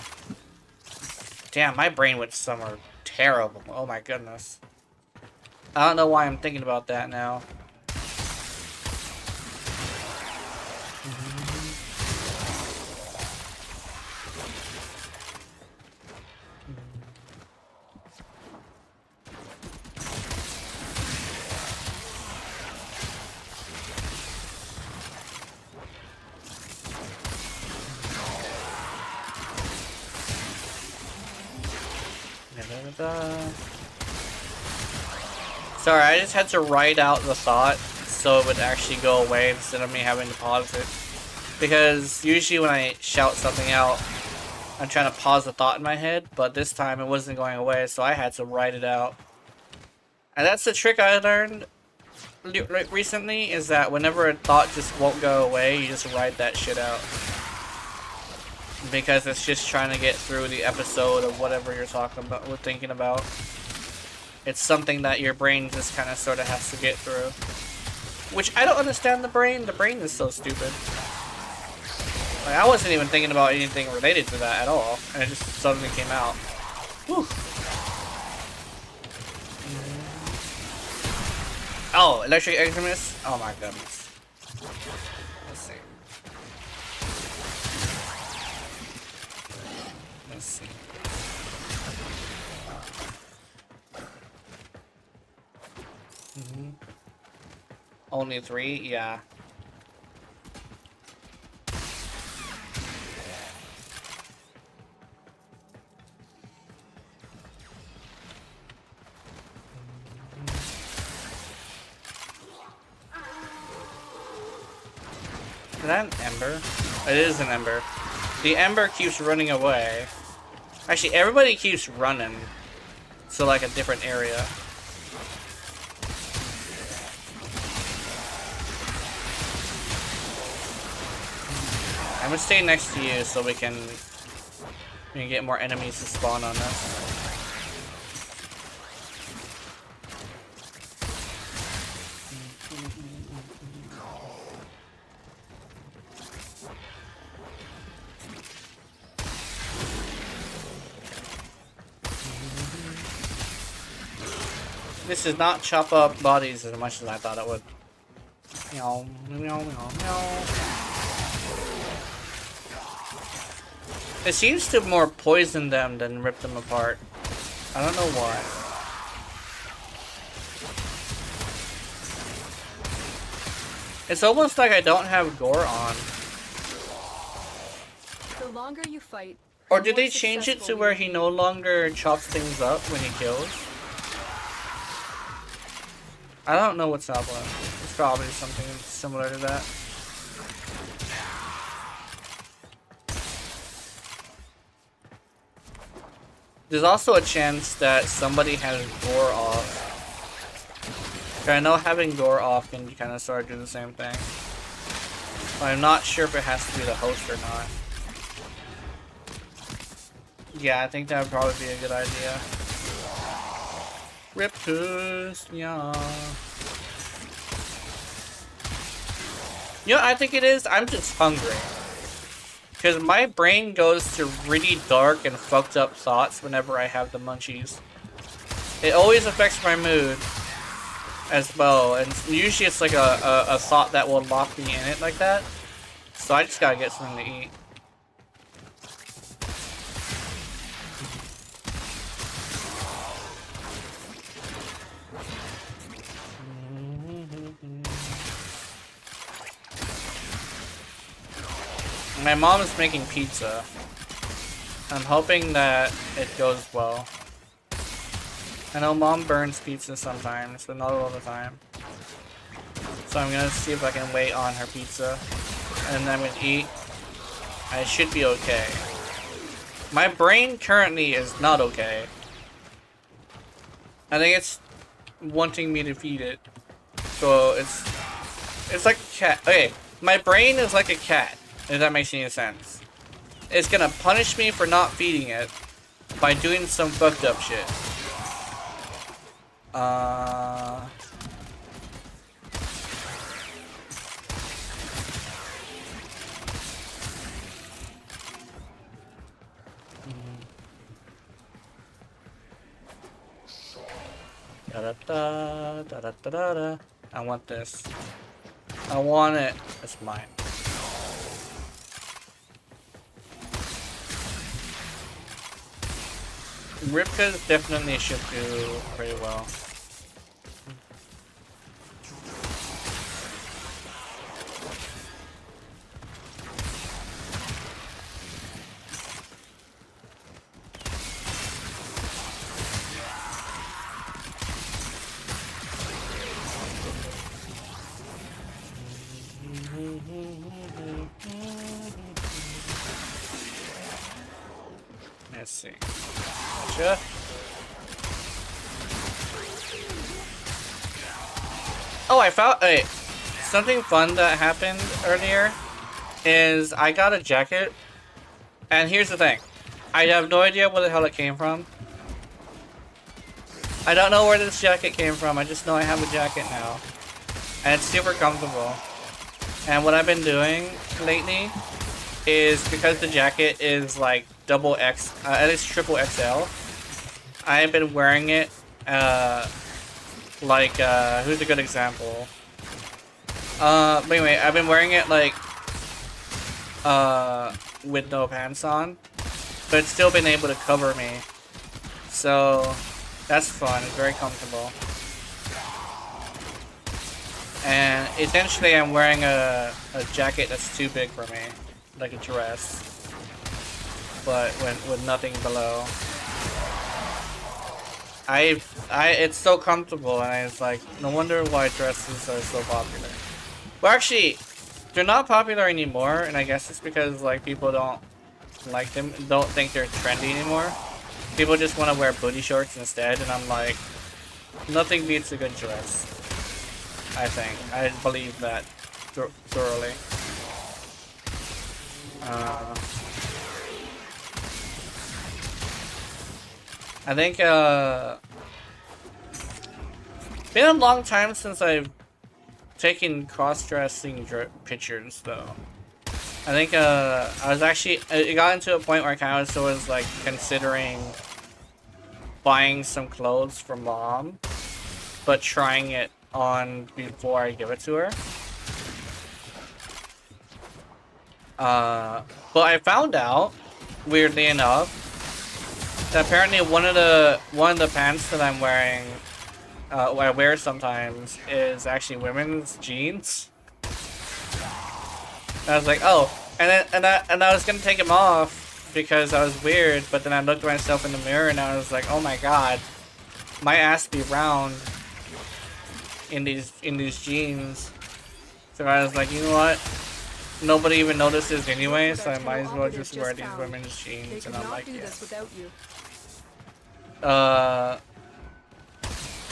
Damn, my brain went somewhere terrible. Oh my goodness. I don't know why I'm thinking about that now. Sorry, I just had to write out the thought so it would actually go away instead of me having to pause it. Because usually when I shout something out, I'm trying to pause the thought in my head, but this time it wasn't going away, so I had to write it out. And that's the trick I learned recently, is that whenever a thought just won't go away, you just write that shit out. Because it's just trying to get through the episode of whatever you're talking about or thinking about. It's something that your brain just kind of sort of has to get through. Which, I don't understand the brain. The brain is so stupid. Like, I wasn't even thinking about anything related to that at all. And it just suddenly came out. Whew. Oh, Electric Extremist? Oh my goodness. Let's see. Let's see. Only 3? Yeah. Is that an ember? It is an ember. The ember keeps running away. Actually, everybody keeps running to like a different area. I'm gonna stay next to you so we can get more enemies to spawn on us. This does not chop up bodies as much as I thought it would. Meow, meow, meow, meow. It seems to more poison them than rip them apart. I don't know why. It's almost like I don't have gore on. The longer you fight, Or did they change it to where he no longer chops things up when he kills? I don't know what's up with it. It's probably something similar to that. There's also a chance that somebody has gore off. I know having door off can kind of sort of do the same thing. But I'm not sure if it has to be the host or not. Yeah, I think that would probably be a good idea. Riptus, yeah. You know, I think it is. I'm just hungry. Because my brain goes to really dark and fucked up thoughts whenever I have the munchies. It always affects my mood as well. And usually it's like a thought that will lock me in it like that. So I just gotta get something to eat. My mom is making pizza. I'm hoping that it goes well. I know mom burns pizza sometimes, but not all the time. So I'm gonna see if I can wait on her pizza. And then I'm gonna eat. I should be okay. My brain currently is not okay. I think it's wanting me to feed it. So it's like a cat. Okay, my brain is like a cat. If that makes any sense. It's gonna punish me for not feeding it by doing some fucked up shit. Da da da da da da da. I want this. I want it. It's mine. Ripkas definitely should do pretty well. Let's see. Gotcha. Oh, I found something fun that happened earlier is I got a jacket, and here's the thing. I have no idea where the hell it came from. I don't know where this jacket came from. I just know I have a jacket now. And it's super comfortable. And what I've been doing lately is because the jacket is like double X, at least triple XL, I've been wearing it, who's a good example? Anyway, I've been wearing it like, with no pants on, but it's still been able to cover me. So, that's fun, it's very comfortable. And essentially I'm wearing a jacket that's too big for me, like a dress, but with nothing below. It's so comfortable, and it's like, no wonder why dresses are so popular. Well, actually, they're not popular anymore, and I guess it's because like people don't like them, don't think they're trendy anymore. People just want to wear booty shorts instead, and I'm like, nothing beats a good dress. I think. I believe that thoroughly. I think, been a long time since I've taken cross-dressing pictures, though. I think, I was actually, it got into a point where I kind of was like considering buying some clothes for mom, but trying it on before I give it to her. But I found out, weirdly enough, that apparently one of the pants that I'm wearing, I wear sometimes, is actually women's jeans. And I was like, oh, and I was gonna take them off because I was weird, but then I looked at myself in the mirror and I was like, oh my god, my ass be round in these jeans. So I was like, you know what? Nobody even notices anyway, so I might as well just wear these women's jeans, and I'm like, yes.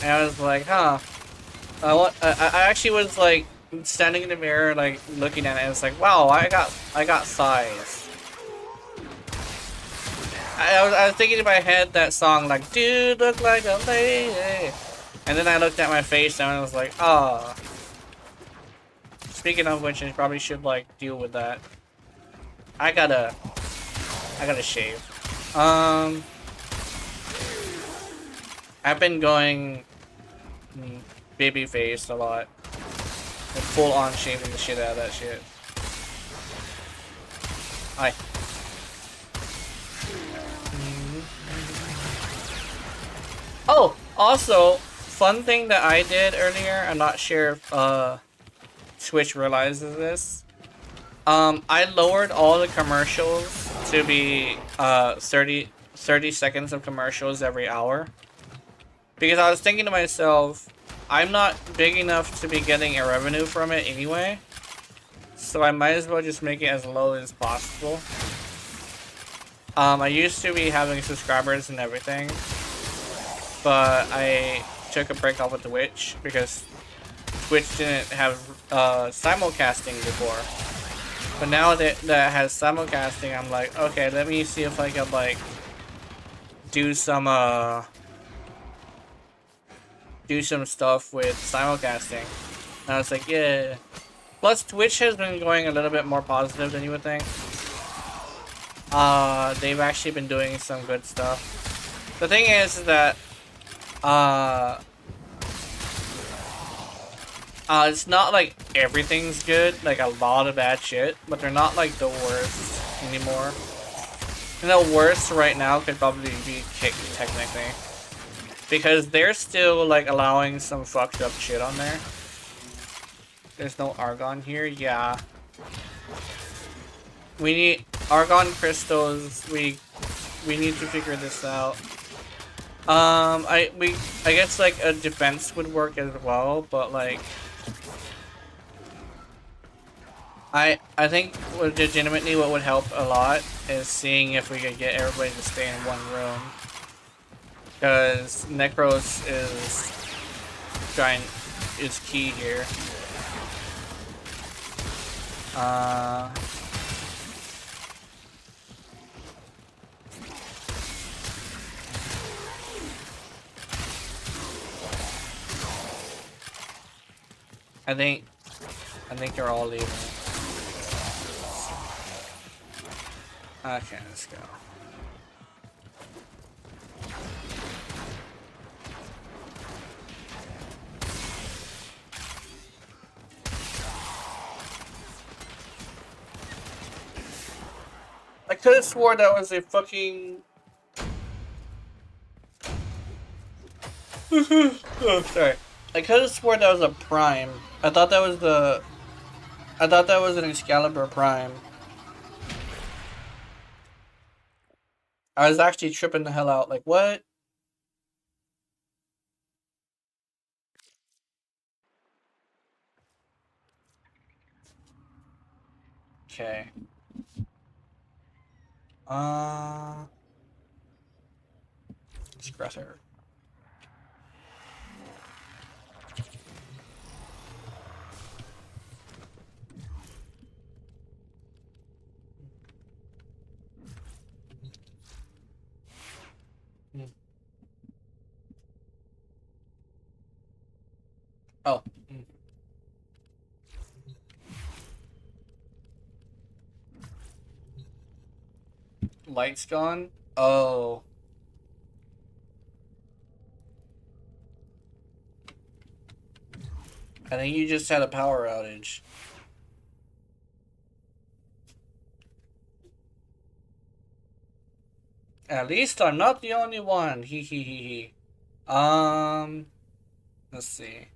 And I was like, huh. I actually was like standing in the mirror, like looking at it, and it's like, wow, I got size. I was thinking in my head that song, like, dude, look like a lady. And then I looked at my face and I was like, oh. Speaking of which, I probably should like deal with that. I gotta shave. I've been going baby face a lot. Like full on shaving the shit out of that shit. Hi. Oh, also, fun thing that I did earlier, I'm not sure if Twitch realizes this. I lowered all the commercials to be 30 seconds of commercials every hour. Because I was thinking to myself, I'm not big enough to be getting a revenue from it anyway. So I might as well just make it as low as possible. I used to be having subscribers and everything. But I took a break off of Twitch because Twitch didn't have simulcasting before. But now that it has simulcasting, I'm like, okay, let me see if I can like do some stuff with simulcasting. And I was like, yeah. Plus, Twitch has been going a little bit more positive than you would think. They've actually been doing some good stuff. The thing is that it's not like everything's good, like a lot of bad shit, but they're not like the worst anymore. And the worst right now could probably be Kick, technically. Because they're still like allowing some fucked up shit on there. There's no argon here, yeah. We need argon crystals, we need to figure this out. I guess like a defense would work as well, but like I think legitimately what would help a lot is seeing if we could get everybody to stay in one room. Because Necros is key here. I think they're all leaving. Okay, let's go. I could have swore that was a fucking... Oh, sorry. I could have swore that was a prime. I thought that was an Excalibur prime. I was actually tripping the hell out. Like, what? Okay. Scrusser. Oh. Light's gone? Oh. I think you just had a power outage. At least I'm not the only one. Hee hee hee hee. Let's see.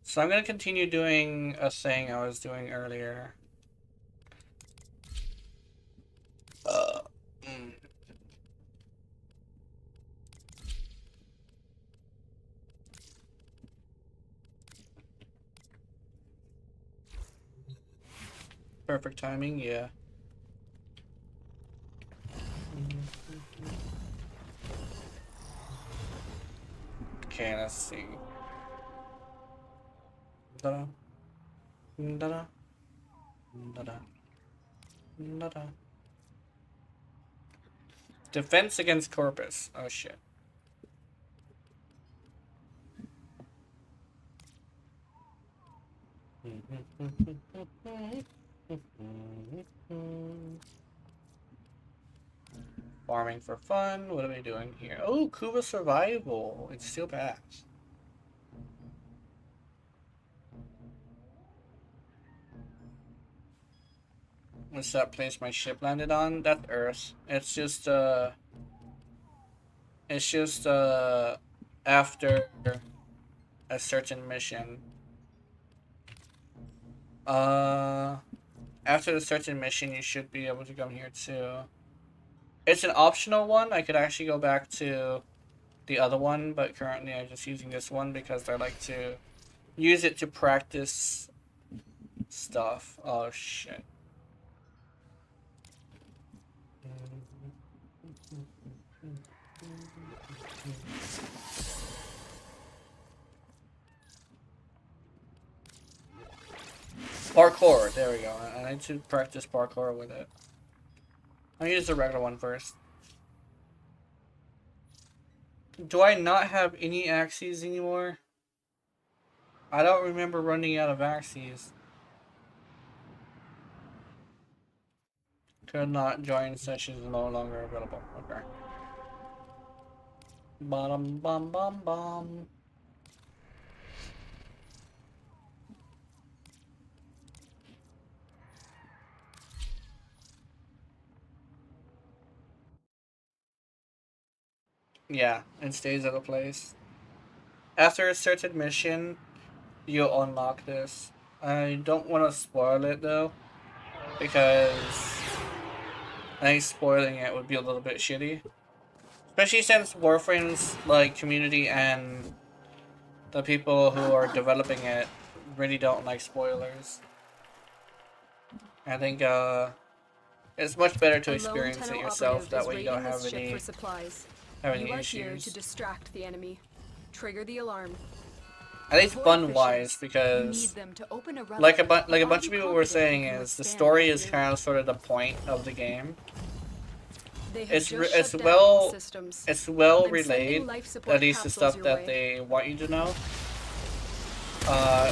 So I'm gonna continue doing a thing I was doing earlier. Perfect timing, yeah. Okay, let's see. Da-da. Da-da. Da-da. Da-da. Defense against Corpus. Oh shit. Farming for fun. What are we doing here? Oh, Cuba survival. It's still bad. What's that place my ship landed on? That's Earth. It's just after a certain mission. After a certain mission, you should be able to come here too. It's an optional one. I could actually go back to the other one, but currently I'm just using this one because I like to use it to practice stuff. Oh shit. Parkour, there we go. I need to practice parkour with it. I'll use the regular one first. Do I not have any axes anymore? I don't remember running out of axes. Could not join sessions no longer available. Okay. Bottom bum bum bum. Yeah, it stays at a place. After a certain mission, you'll unlock this. I don't want to spoil it though, because I think spoiling it would be a little bit shitty. Especially since Warframe's like community and the people who are developing it really don't like spoilers. I think it's much better to experience it yourself. That way you don't have any issues. To distract the enemy. Trigger the alarm. At least fun-wise, because like a bunch of people were saying, is the story is kind of sort of the point of the game. It's well relayed, at least the stuff that they want you to know.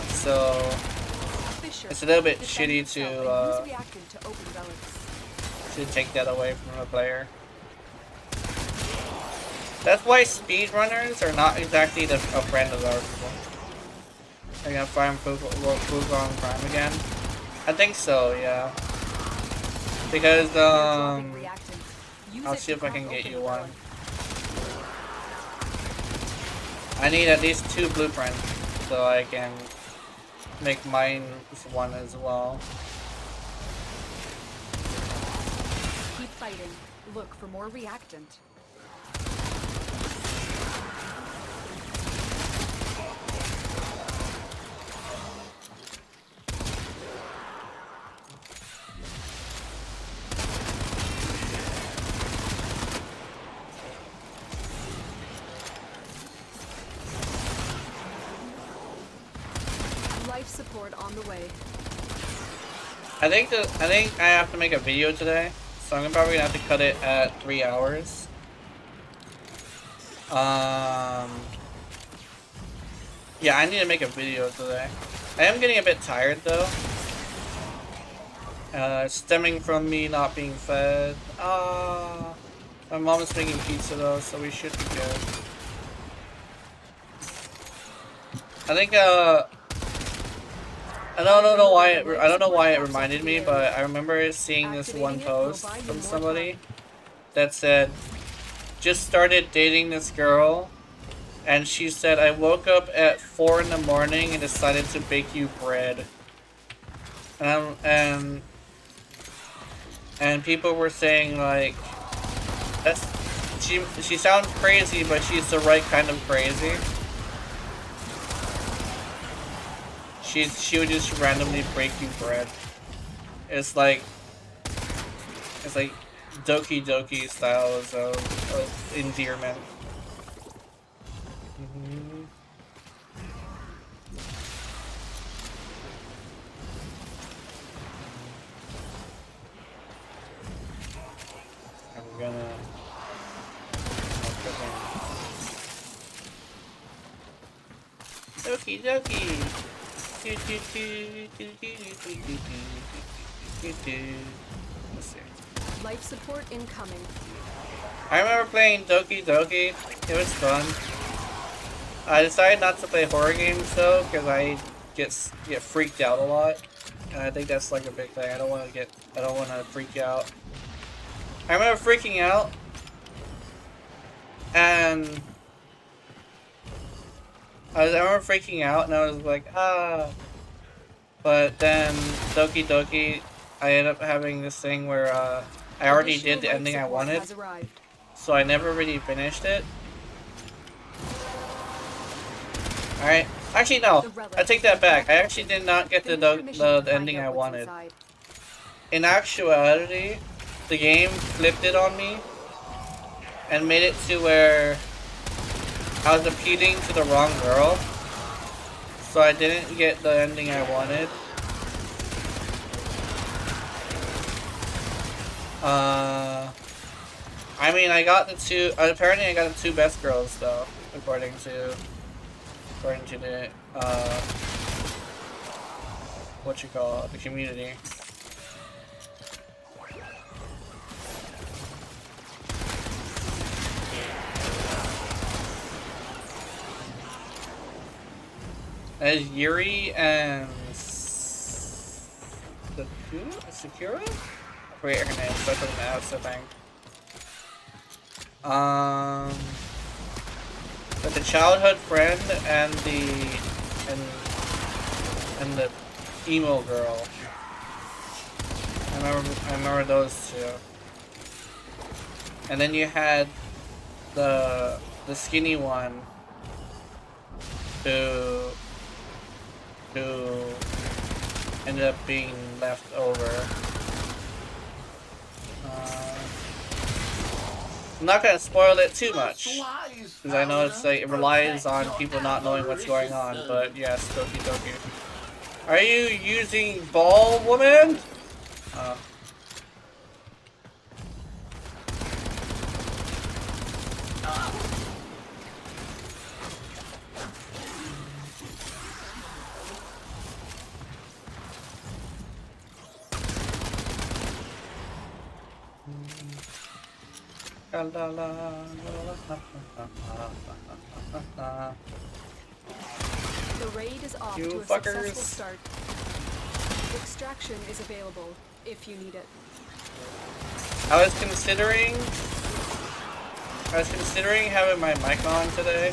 So it's a little bit shitty to take that away from the player. That's why speedrunners are not exactly a friend of ours. Are you gonna find Poogon Prime again? I think so, yeah. Because, I'll see if I can get you one. I need at least 2 blueprints so I can make mine one as well. Keep fighting. Look for more reactant. Life support on the way. I think I have to make a video today, so I'm probably gonna have to cut it at 3 hours. Yeah, I need to make a video today. I am getting a bit tired though. Stemming from me not being fed. My mom is making pizza though, so we should be good. I think I don't know why it reminded me, but I remember seeing this one post from somebody that said, just started dating this girl, and she said, I woke up at 4 in the morning and decided to bake you bread. And people were saying like, she sounds crazy, but she's the right kind of crazy. She would just randomly break you bread. It's like Doki Doki styles of endearment. gonna Okie dokie. Let's see. Life support incoming. I remember playing Doki Doki. It was fun. I decided not to play horror games though, because I get freaked out a lot, and I think that's like a big thing. I don't want to freak out. I remember freaking out, and I remember freaking out, and I was like, ah. But then Doki Doki, I ended up having this thing where I already did the ending I wanted, so I never really finished it. Alright. Actually, no. I take that back. I actually did not get the ending I wanted. In actuality, the game flipped it on me and made it to where I was appealing to the wrong girl. So I didn't get the ending I wanted. I mean, I got the two. Apparently, I got the two best girls though, according to the what you call it, the community. As Yuri and Sakura? I forget her name, but from the house, I think. But the childhood friend and the emo girl. I remember those two. And then you had the skinny one who ended up being left over. I'm not gonna spoil it too much, because I know it's like it relies on people not knowing what's going on. But yes, Doki Doki. Are you using ball, woman? The raid is off You to a fuckers. successful start. Extraction is available if you need it. I was considering having my mic on today. I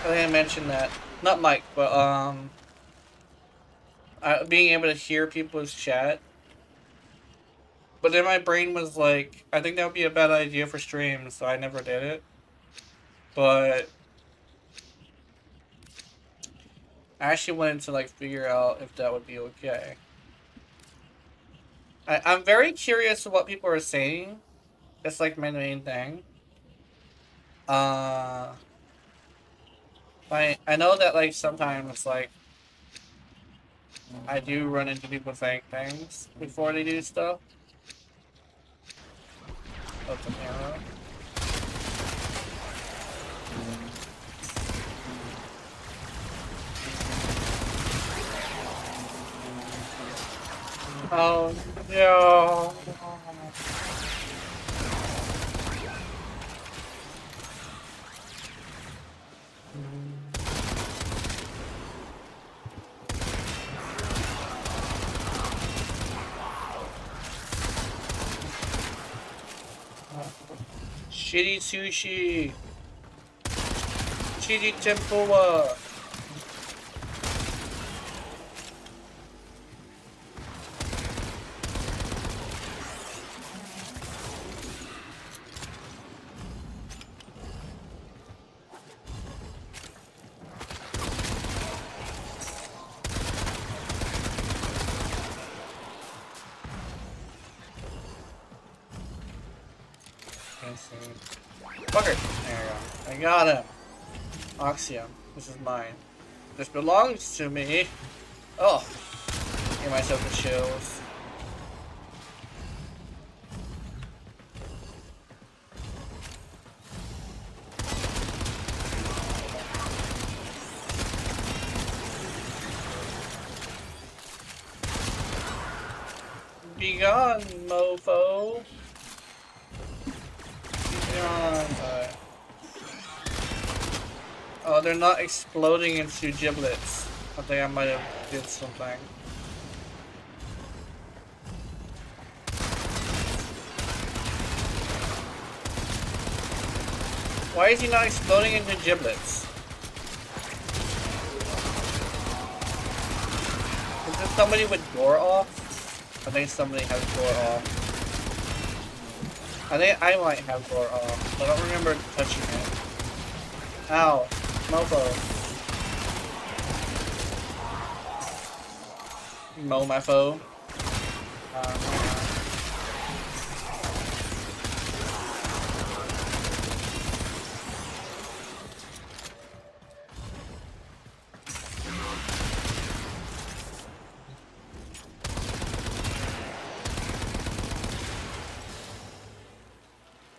think I mentioned that. Not mic, but being able to hear people's chat. But then my brain was like, I think that would be a bad idea for streams, so I never did it. But I actually wanted to like figure out if that would be okay. I'm very curious of what people are saying. That's like my main thing. I know that like sometimes like I do run into people saying things before they do stuff. Oh, it's an arrow. Oh no. Shitty sushi. Shitty tempura. Fucker. There we go. I got him. Oxium. This is mine. This belongs to me. Oh. Give myself the chills. gone, mofo. Be gone. Oh, they're not exploding into giblets. I think I might have did something. Why is he not exploding into giblets? Is there somebody with door off? I think somebody has door off. I think I might have door off. I don't remember touching it. Ow. Mofo. Mo my foe.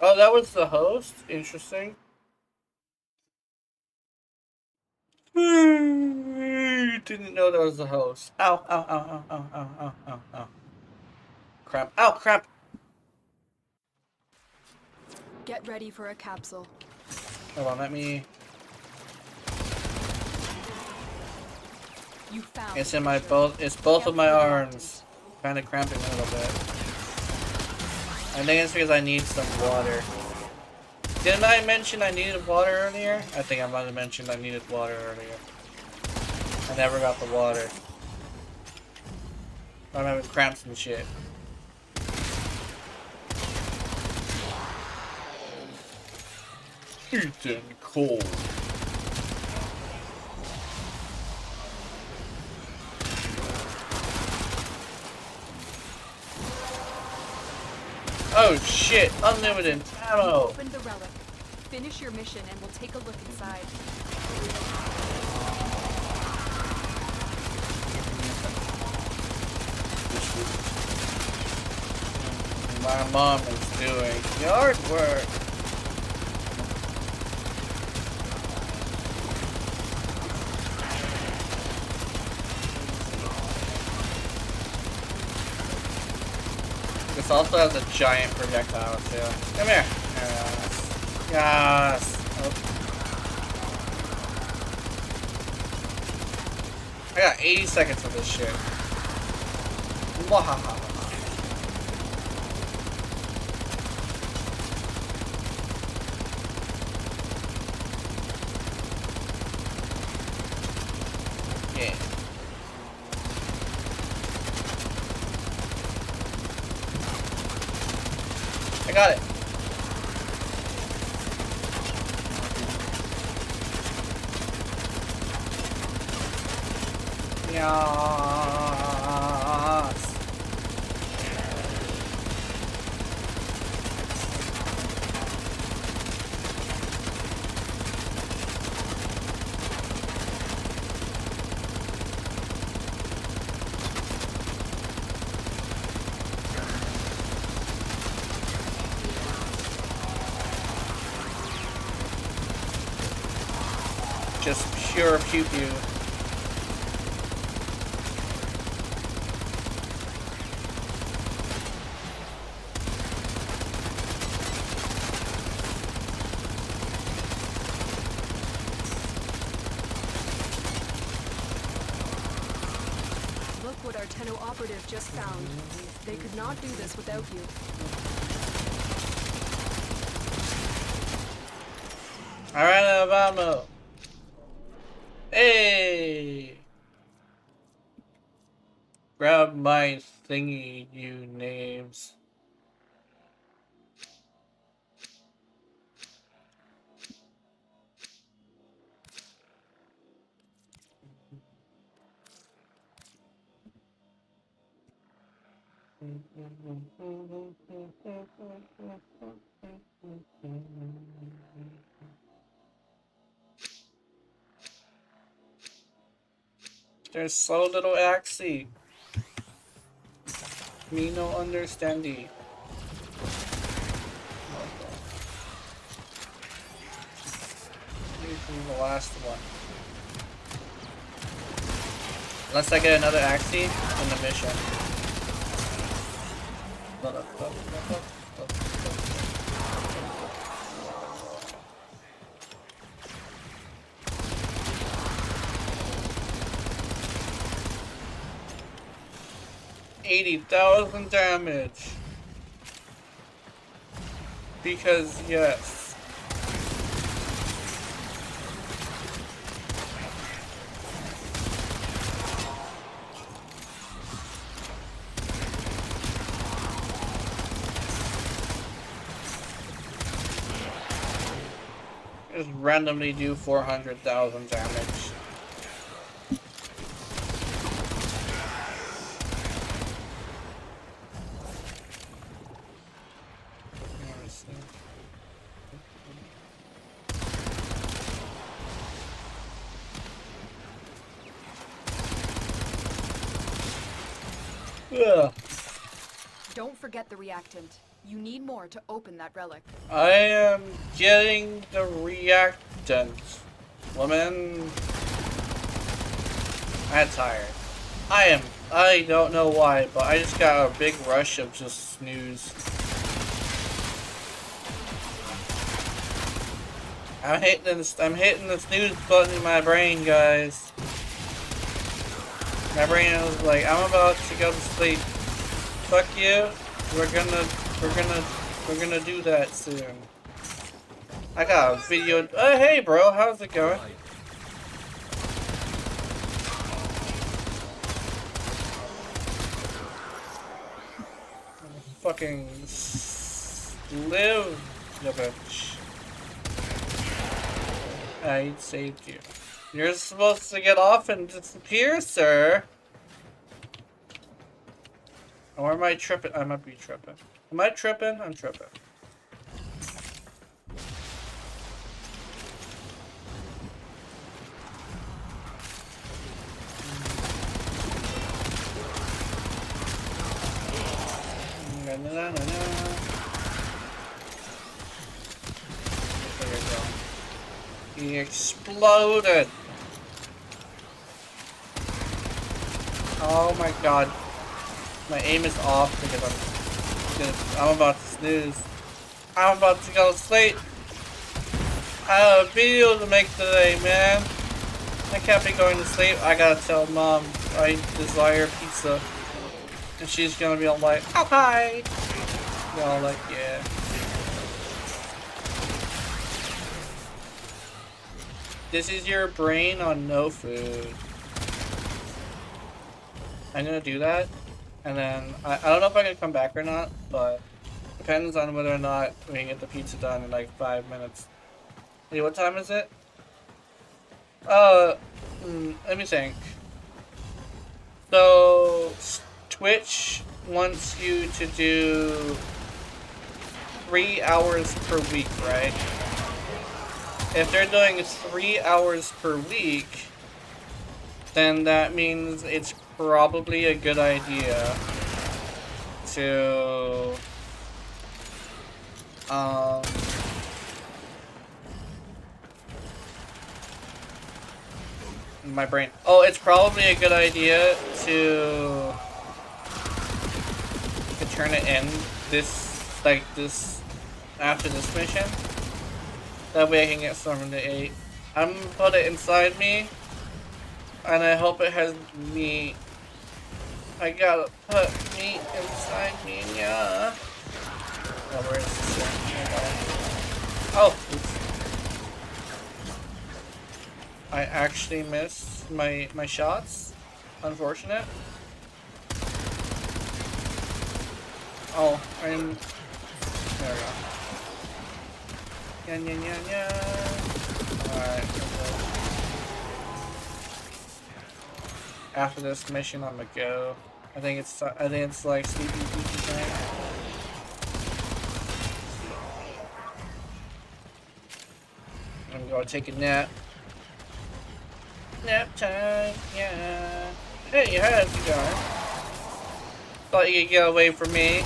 Oh, that was the host? Interesting. Didn't know that was the host. Ow, ow, ow, ow, ow, ow, ow, ow, ow. Crap. Ow, crap! Get ready for a capsule. Hold on, let me... You found It's in my both. It's both of my arms. Kind of cramping a little bit. I think it's because I need some water. Didn't I mention I needed water earlier? I think I might have mentioned I needed water earlier. I never got the water. I'm having cramps and shit. Eaten cold. Oh shit, unlimited ammo! Open the relic. Finish your mission and we'll take a look inside. My mom is doing yard work. This also has a giant projectile too. Come here. Yes. Yes. Oh. I got 80 seconds of this shit. Wahaha. Yeah. I got it. Yes. Just pure pew pew. Look what our Tenno operative just found. They could not do this without you. I ran out of ammo. Hey! Grab my thingy, you names. There's so little axie. Me no understanding. This is the last one. Unless I get another axie in the mission. $80,000 damage. Because yes. Just randomly do 400,000 damage. Ugh. Don't forget the reactant. You need more to open that relic. I am getting the reactant. Woman. I'm tired. I don't know why, but I just got a big rush of just snooze. I'm hitting the snooze button in my brain, guys. My brain is like, I'm about to go to sleep. Fuck you. We're gonna do that soon. I got a video. Hey, bro, how's it going? Fucking live, you bitch. I saved you. You're supposed to get off and disappear, sir. Or am I tripping? I might be tripping. Am I tripping? I'm tripping. Na, na, na, na, na. There we go. He exploded. Oh my god. My aim is off because I'm about to snooze. I'm about to go to sleep. I have a video to make today, man. I can't be going to sleep. I gotta tell mom I desire pizza. And she's gonna be all like, oh hi. Be all like, yeah. This is your brain on no food. I'm gonna do that. And then, I don't know if I can come back or not, but depends on whether or not we can get the pizza done in like 5 minutes. Hey, what time is it? Let me think. So, Twitch wants you to do 3 hours per week, right? If they're doing 3 hours per week, then that means it's probably a good idea to my brain. Oh, it's probably a good idea to turn it in this after this mission. That way I can get something to eat. I'm gonna put it inside me. And I hope it has meat. I gotta put meat inside me, yeah. Oh, where is this thing? Oh, oops. I actually missed my shots. Unfortunate. Oh, I'm... There we go. Yeah. Alright. After this mission, I'm gonna go. I think it's like sleepy time. I'm gonna take a nap. Nap time, yeah. Hey, how's it going? Thought you could get away from me.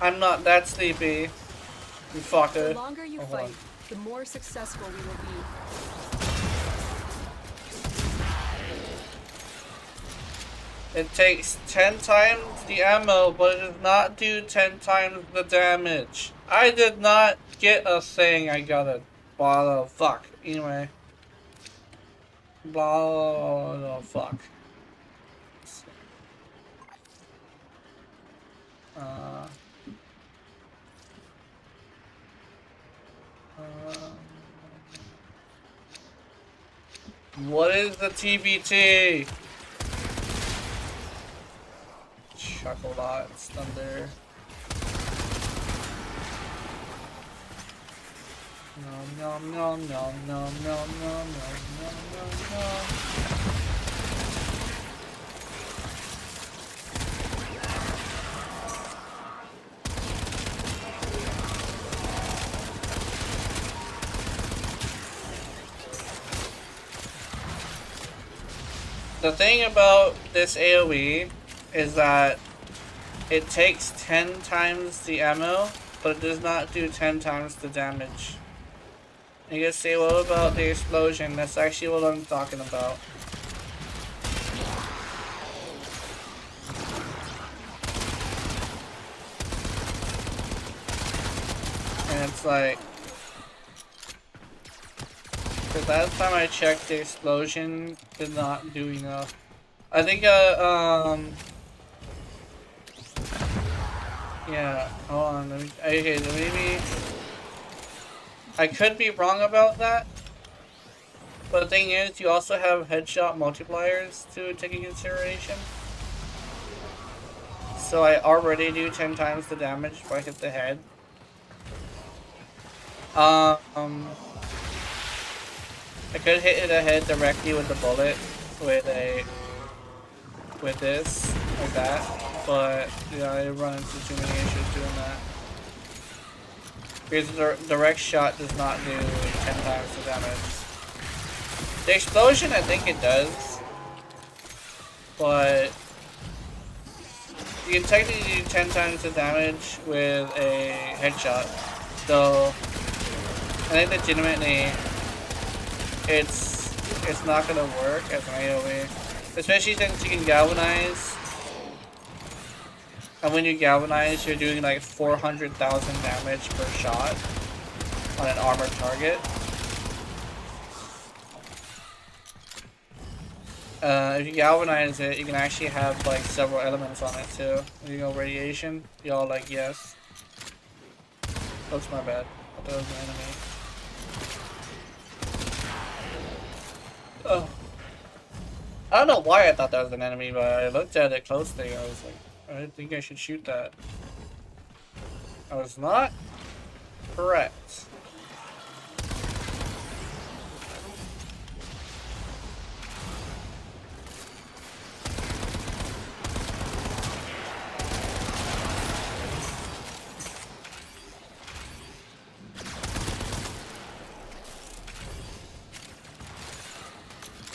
I'm not that sleepy. You fucker. The longer you fight, the more successful we will be. It takes 10 times the ammo, but it does not do 10 times the damage. I did not get a thing. I got a bottle. Fuck. Anyway. Blah, blah, fuck. What is the TBT? Chocolate thunder. Nom nom nom nom nom nom nom nom nom nom. The thing about this AoE is that it takes 10 times the ammo, but it does not do 10 times the damage. You can say, what about the explosion? That's actually what I'm talking about. And it's like, the last time I checked, the explosion did not do enough. I think, yeah, hold on, okay, so maybe, I could be wrong about that, but the thing is, you also have headshot multipliers to take into consideration. So I already do 10 times the damage if I hit the head. I could hit the head directly with the bullet with this, like that, but yeah, I run into too many issues doing that. Because the direct shot does not do 10 times the damage. The explosion, I think it does, but you can technically do 10 times the damage with a headshot, so I think legitimately it's not gonna work as an AoE, especially since you can galvanize, and when you galvanize, you're doing like 400,000 damage per shot on an armored target. If you galvanize it, you can actually have like several elements on it too. You know, radiation. Y'all like yes. Oops, my bad. I thought it was an enemy. Oh. I don't know why I thought that was an enemy, but I looked at it closely. I was like, I didn't think I should shoot that. I was not correct.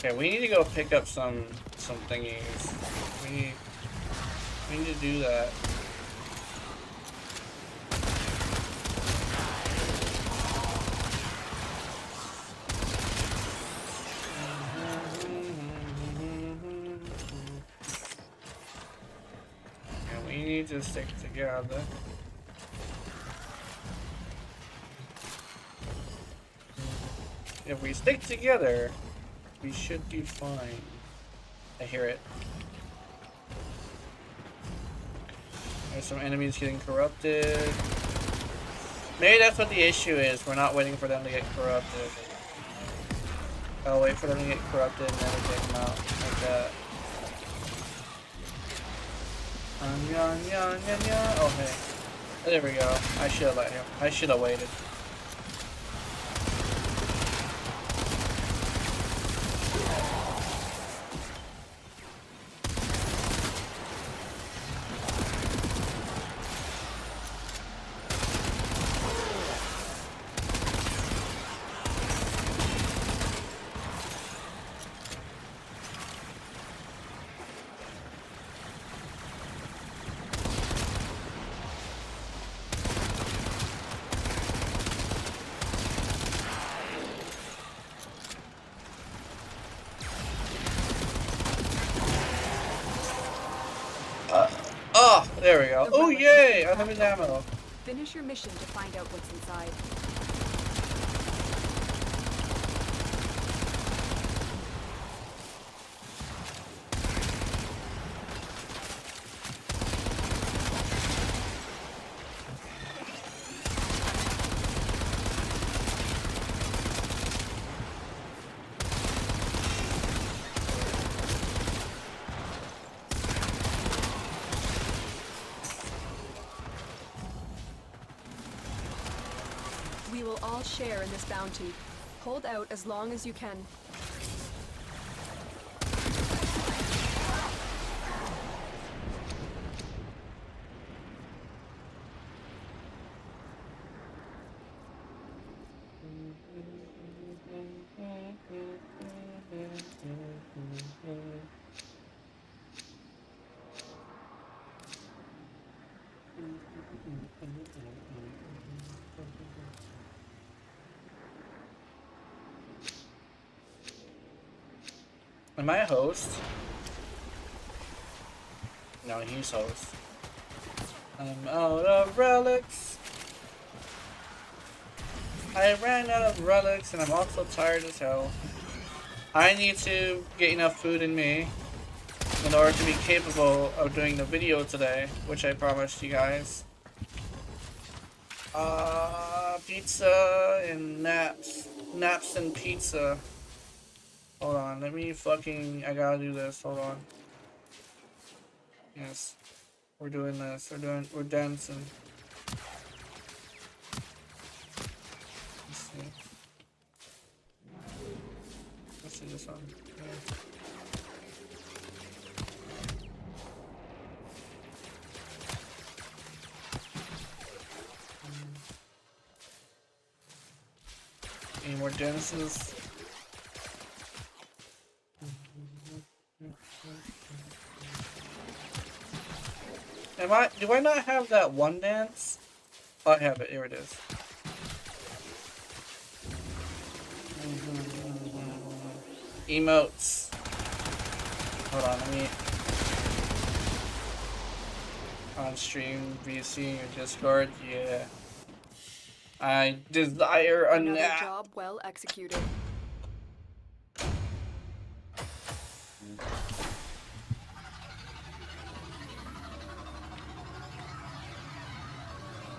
Okay, we need to go pick up some thingies. We need to do that. And we need to stick together. If we stick together, we should be fine. I hear it. There's some enemies getting corrupted. Maybe that's what the issue is. We're not waiting for them to get corrupted. I'll wait for them to get corrupted and then we take them out. Like that. Oh, hey. There we go. I should have let him. I should have waited. There we go. The Oh relic yay! must be Unlimited cracked open. ammo. Finish your mission to find out what's inside. We will all share in this bounty. Hold out as long as you can. Am I a host? No, he's host. I'm out of relics. I ran out of relics and I'm also tired as hell. I need to get enough food in me in order to be capable of doing the video today, which I promised you guys. Pizza and naps. Naps and pizza. Hold on, let me fucking... I gotta do this, hold on. Yes. We're doing this. We're dancing. Let's see. Let's see this one. Yeah. Any more dances? Do I not have that one dance? Oh, I have it. Here it is. Emotes. Hold on, let me... On stream, VC, your Discord, yeah. I desire a Another nap. job well executed.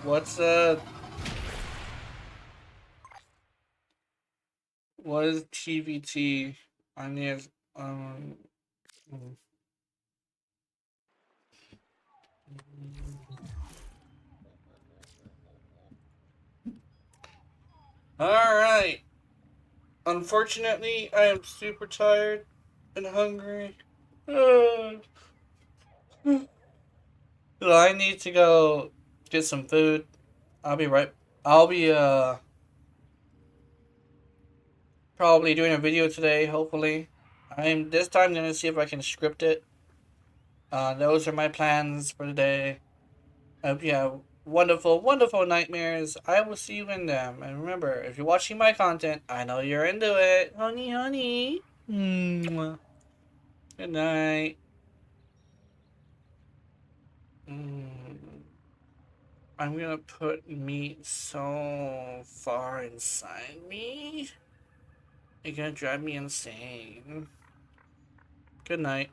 What is TVT? I need Alright. Unfortunately, I am super tired and hungry. So I need to go get some food. I'll be probably doing a video today, hopefully. I'm this time gonna see if I can script it. Those are my plans for today. I hope you have wonderful, wonderful nightmares. I will see you in them. And remember, if you're watching my content, I know you're into it. Honey, honey. Mwah. Good night. I'm gonna put meat so far inside me. It's gonna drive me insane. Good night.